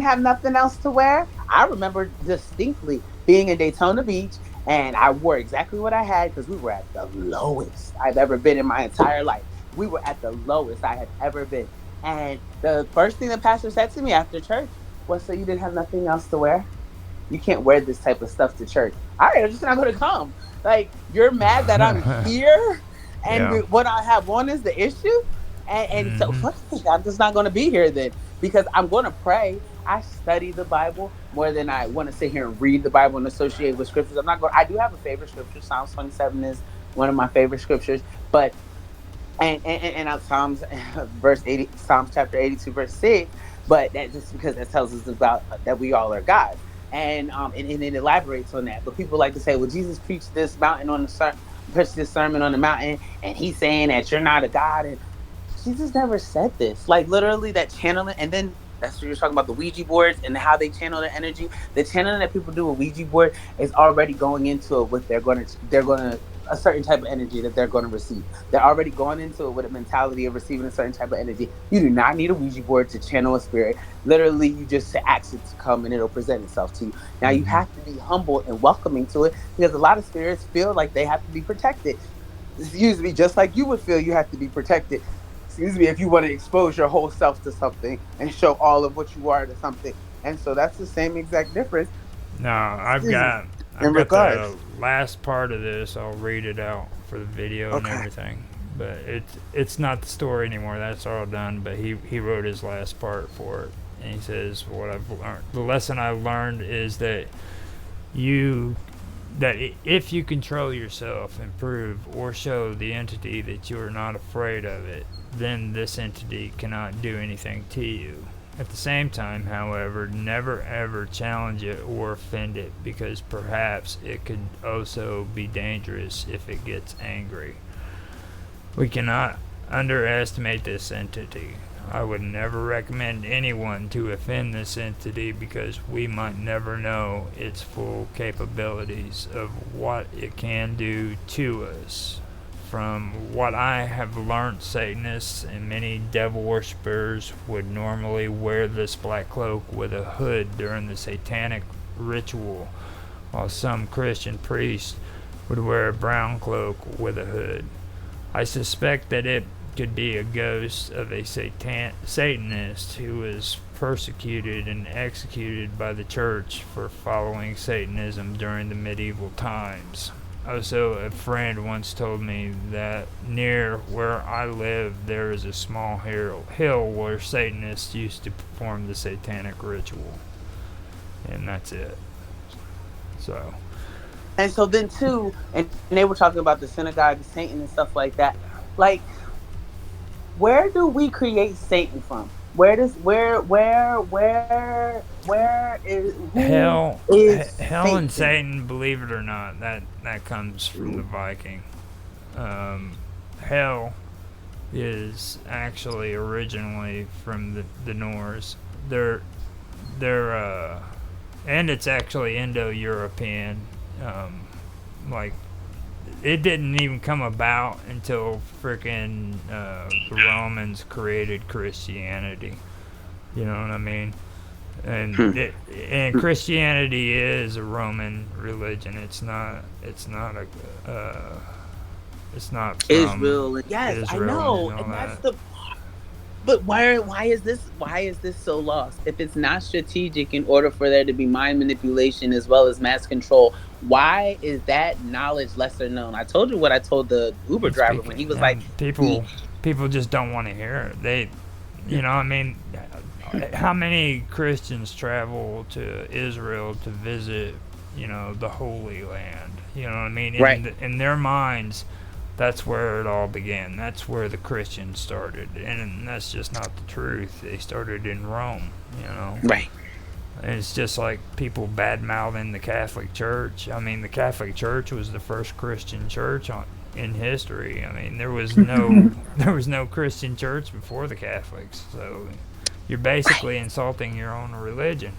have nothing else to wear. I remember distinctly being in Daytona Beach, and I wore exactly what I had because we were at the lowest I've ever been in my entire life. We were at the lowest I had ever been. And the first thing the pastor said to me after church was, "So you didn't have nothing else to wear? You can't wear this type of stuff to church." All right, I'm just not going to come. Like, you're mad that I'm here and Yeah. what I have on is the issue. And so Hmm. I'm just not going to be here then because I'm going to pray. I study the Bible more than I want to sit here and read the Bible and associate with scriptures. I'm not going. I do have a favorite scripture. Psalms 27 is one of my favorite scriptures, but Psalms verse 80, Psalms chapter 82 verse 6, but that just because that tells us about that we all are gods. And it elaborates on that. But people like to say, well, Jesus preached this mountain on the preached this sermon on the mountain, and he's saying that you're not a god. And Jesus never said this. Like, literally, that channeling, and then that's what you're talking about, the Ouija boards and how they channel their energy. The channeling that people do with Ouija board is already going into it with they're gonna a certain type of energy that they're going to receive. They're already going into it with a mentality of receiving a certain type of energy. You do not need a Ouija board to channel a spirit. Literally, you just ask it to come and it'll present itself to you. Now, you Hmm. have to be humble and welcoming to it because a lot of spirits feel like they have to be protected. Excuse me, just like you would feel you have to be protected. Excuse me, if you want to expose your whole self to something and show all of what you are to something. And so that's the same exact difference. No, I've Excuse me. got In I've got the regards. last part of this. I'll read it out for the video and Okay. everything. But it's not the story anymore. That's all done. But he wrote his last part for it, and he says, "What I've learned, the lesson I've learned is you that if you control yourself and prove or show the entity that you are not afraid of it, then this entity cannot do anything to you. At the same time, however, never ever challenge it or offend it because perhaps it could also be dangerous if it gets angry. We cannot underestimate this entity. I would never recommend anyone to offend this entity because we might never know its full capabilities of what it can do to us. From what I have learned, Satanists and many devil worshippers would normally wear this black cloak with a hood during the satanic ritual, while some Christian priests would wear a brown cloak with a hood. I suspect that it could be a ghost of a Satanist who was persecuted and executed by the church for following Satanism during the medieval times. Also, a friend once told me that near where I live there is a small hill where Satanists used to perform the satanic ritual. And that's it. So, And so then too, and they were talking about the synagogue of Satan and stuff like that. Like, where do we create Satan from? Where is who hell, is hell and Satan? Satan, believe it or not, that comes from the Viking. Hell is actually originally from the Norse. They're and it's actually Indo-European. Um, like it didn't even come about until freaking the Romans created Christianity. You know what I mean? And Christianity is a Roman religion. It's not. It's not a. It's not from Israel. Yes, I Israel and know, all and that's that. the. But why is this so lost? If it's not strategic in order for there to be mind manipulation as well as mass control, why is that knowledge lesser known? I told you what I told the Uber It's driver when because he was like, the people just don't want to hear it. You know, I mean, how many Christians travel to Israel to visit, you know, the Holy Land? You know what I mean? right, In their minds, that's where it all began. That's where the Christians started, and that's just not the truth. They started in Rome, you know. right. And it's just like people bad mouthing the Catholic Church. I mean, the Catholic Church was the first Christian church in history. I mean, there was no there was no Christian church before the Catholics, so you're basically insulting your own religion.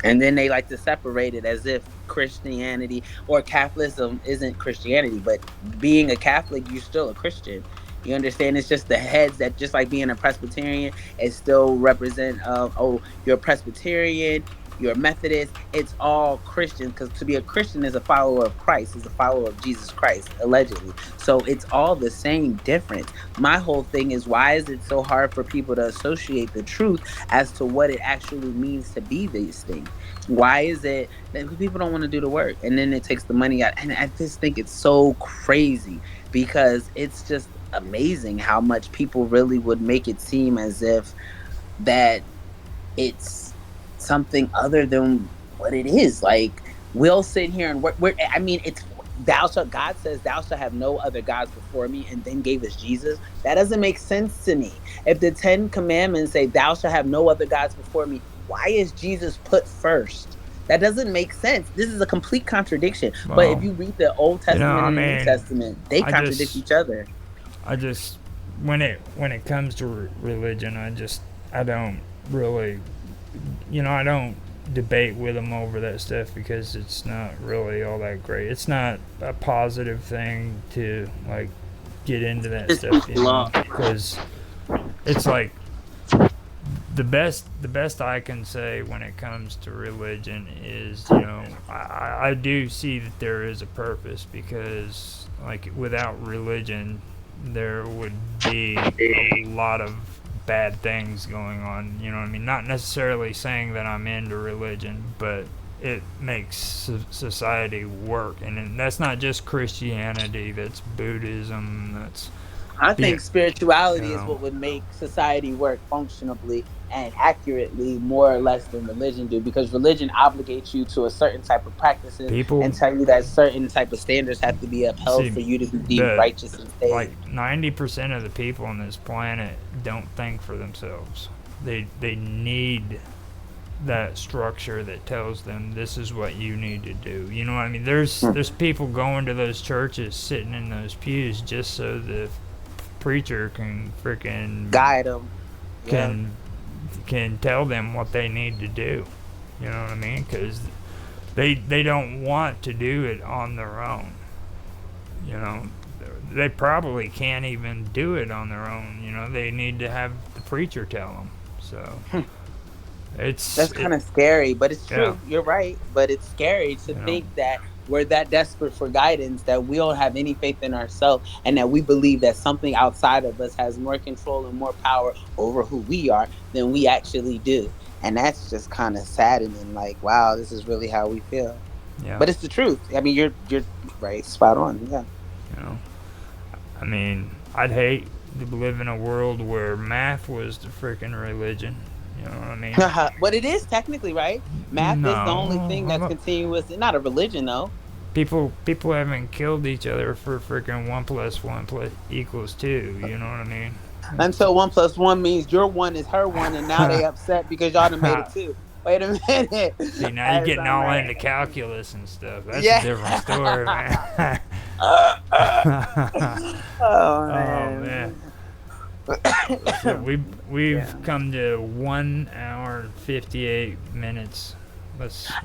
And then they like to separate it as if Christianity or Catholicism isn't Christianity, but being a Catholic, you're still a Christian. You understand? It's just the heads that, just like being a Presbyterian, it still represent. Oh, you're a Presbyterian, you're a Methodist. It's all Christian, because to be a Christian is a follower of Christ, is a follower of Jesus Christ, allegedly. So it's all the same difference. My whole thing is, why is it so hard for people to associate the truth as to what it actually means to be these things? Why is it that people don't want to do the work, and then it takes the money out? And I just think it's so crazy, because it's just amazing how much people really would make it seem as if that it's something other than what it is. Like, we'll sit here and I mean, it's thou shalt, God says, thou shalt have no other gods before me, and then gave us Jesus. That doesn't make sense to me. If the 10 commandments say thou shalt have no other gods before me, why is Jesus put first? That doesn't make sense. This is a complete contradiction. Well, but if you read the Old Testament and the New mean, Testament, they contradict each other. I just when it comes to religion, I don't really, I don't debate with them over that stuff, because it's not really all that great. It's not a positive thing to like get into that stuff, because it's like the best I can say when it comes to religion is, I do see that there is a purpose, because like without religion there would be a lot of bad things going on. You know what I mean? Not necessarily saying that I'm into religion, but it makes society work, and that's not just Christianity. That's Buddhism. I think spirituality is what would make society work functionally and accurately, more or less, than religion do, because religion obligates you to a certain type of practices and tell you that certain type of standards have to be upheld for you to be deemed righteous and saved. Like 90% of the people on this planet don't think for themselves. They need that structure that tells them this is what you need to do. You know what I mean? There's people going to those churches, sitting in those pews, just so the preacher can freaking guide them, can tell them what they need to do. You know what I mean? Because they don't want to do it on their own. They probably can't even do it on their own. They need to have the preacher tell them. So that's kind of scary, but it's true. You're right, but it's scary to think that we're that desperate for guidance that we don't have any faith in ourselves, and that we believe that something outside of us has more control and more power over who we are than we actually do. And that's just kind of saddening. Like, wow, this is really how we feel. Yeah. But it's the truth. I mean, you're right, spot on. Yeah. I mean, I'd hate to live in a world where math was the freaking religion. You know what I mean? But it is technically, right? Math is the only thing that's continuous. It's not a religion, though. People haven't killed each other for freaking 1 + 1 = 2. You know what I mean? Until 1 + 1 means your one is her one, and now they upset because y'all done made it 2. Wait a minute. See, now you're getting all into calculus and stuff. That's a different story, man. Oh, man. So we've come to 1 hour and 58 minutes.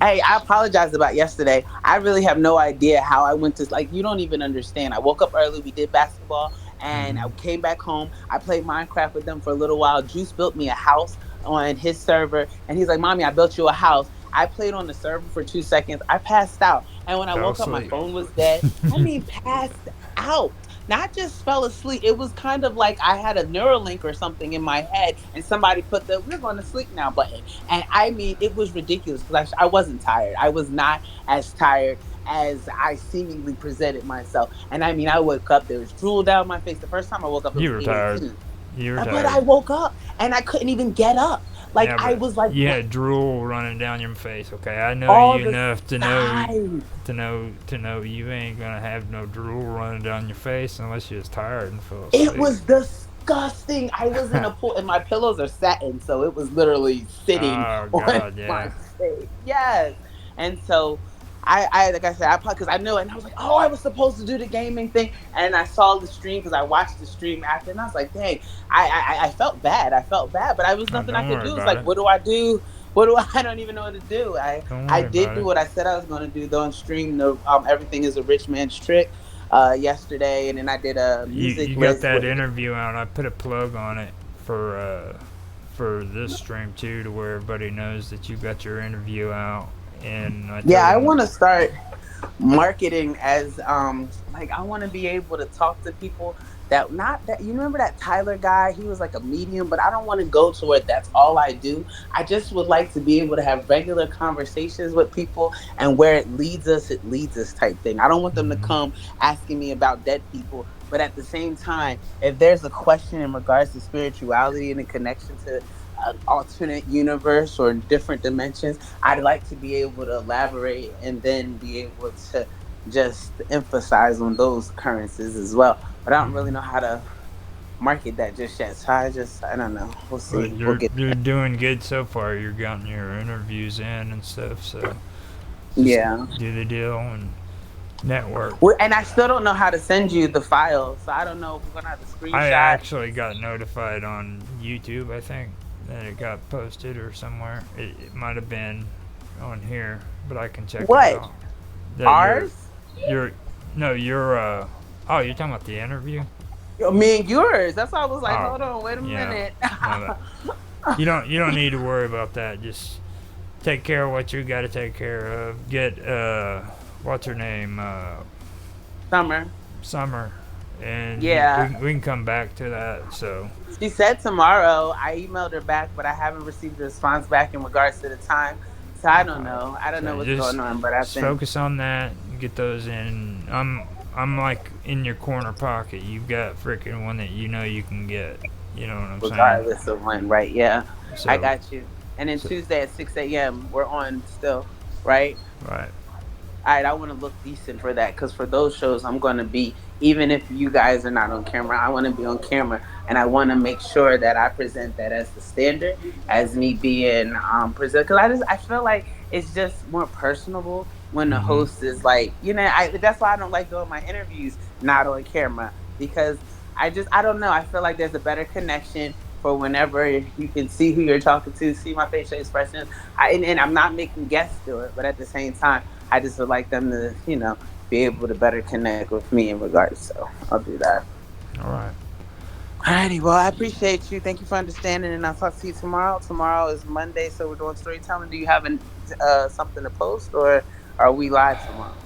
Hey, I apologize about yesterday. I really have no idea how I went to, like, you don't even understand. I woke up early, we did basketball, and I came back home. I played Minecraft with them for a little while. Juice built me a house on his server, and he's like, Mommy, I built you a house. I played on the server for 2 seconds. I passed out, and when I woke up, my phone was dead. I mean, passed out. Not just fell asleep. It was kind of like I had a Neuralink or something in my head, and somebody put the "we're going to sleep now" button. And I mean, it was ridiculous, because I wasn't tired. I was not as tired as I seemingly presented myself. And I mean, I woke up, there was drool down my face. The first time I woke up, you were tired. But I woke up and I couldn't even get up. Like, I was like, you had drool running down your face. Okay, I know you enough to know you ain't gonna have no drool running down your face unless you're just tired and fell asleep. It was disgusting. I was in a pool, and my pillows are satin, so it was literally sitting on my face. Yes, and so I like I said, because I knew it, and I was like, oh, I was supposed to do the gaming thing, and I saw the stream because I watched the stream after, and I was like, dang, I felt bad. I felt bad, but I was Oh, nothing I don't could worry do. It's about like, it. what do I do? What do I don't even know what to do. Don't I worry did about do it. what I said I was going to do though, and stream the everything is a rich man's trick yesterday, and then I did a music You got that interview out. I put a plug on it for this stream too, to where everybody knows that you got your interview out. And I Yeah, told I them, want to start marketing as like I want to be able to talk to people that not that you remember that Tyler guy, he was like a medium, but I don't want to go to where that's all I do. I just would like to be able to have regular conversations with people, and where it leads us type thing. I don't want them to mm-hmm, come asking me about dead people, but at the same time, if there's a question in regards to spirituality and a connection to an alternate universe or different dimensions, I'd like to be able to elaborate and then be able to just emphasize on those occurrences as well. But I don't really know mm-hmm. how to market that just yet. So I don't know. We'll But see. We'll get you're doing good so far. You're getting your interviews in and stuff. So just yeah. do the deal and network. And I still don't know how to send you the file, so I don't know if we're gonna have to I screenshot. actually got notified on YouTube, I think, that it got posted or somewhere. It might have been on here, but I can check it What? out. That Ours? you're, no, you're, oh, you're talking about the interview? Me and yours. That's why I was like, Oh, hold on, wait a yeah. minute. No, you don't need to worry about that. Just take care of what you got to take care of. Get, what's her name? Summer. Summer. And Yeah. we can come back to that, so. She said tomorrow. I emailed her back, but I haven't received a response back in regards to the time. So I don't know. I don't know So what's going on, but I just think focus on that. Get those in. I'm like in your corner pocket. You've got freaking one that you know you can get. You know what I'm saying? regardless of when, right? Yeah, I So, got you. And then so Tuesday at 6 a.m. we're on still, right? right. All right, I want to look decent for that because for those shows, I'm going to be, even if you guys are not on camera, I want to be on camera and I want to make sure that I present that as the standard, as me being present. Because I feel like it's just more personable when the Mhm. host is like, that's why I don't like doing my interviews not on camera because I don't know. I feel like there's a better connection for whenever you can see who you're talking to, see my facial expressions. And I'm not making guests do it, but at the same time, I just would like them to, be able to better connect with me in regards. So I'll do that. All right. Alrighty, well, I appreciate you. Thank you for understanding, and I'll talk to you tomorrow. Tomorrow is Monday, so we're doing storytelling. Do you have something to post, or are we live tomorrow?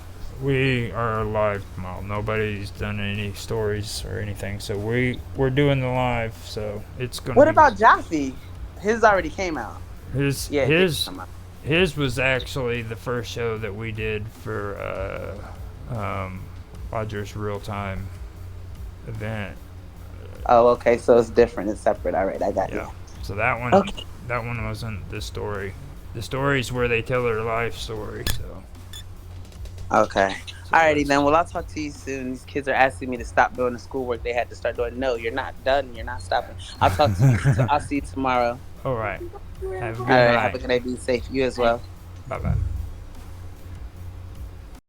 We are live tomorrow. Nobody's done any stories or anything, so we're doing the live. So it's gonna What be about Jaffe? His already came out. his Yeah, it did his come out. his was actually the first show that we did for Roger's real time event. Oh, okay, so it's different. It's separate. All right, I got you. Yeah. So that one Okay. wasn't the story. The story's where they tell their life story. Okay. So Alrighty that's then. Well, I'll talk to you soon. These kids are asking me to stop doing the schoolwork they had to start doing. No, you're not done. You're not stopping. I'll talk to you. I'll see you tomorrow. all right. Have a All good right. Have night. a good day. Be safe. You as well. Bye bye.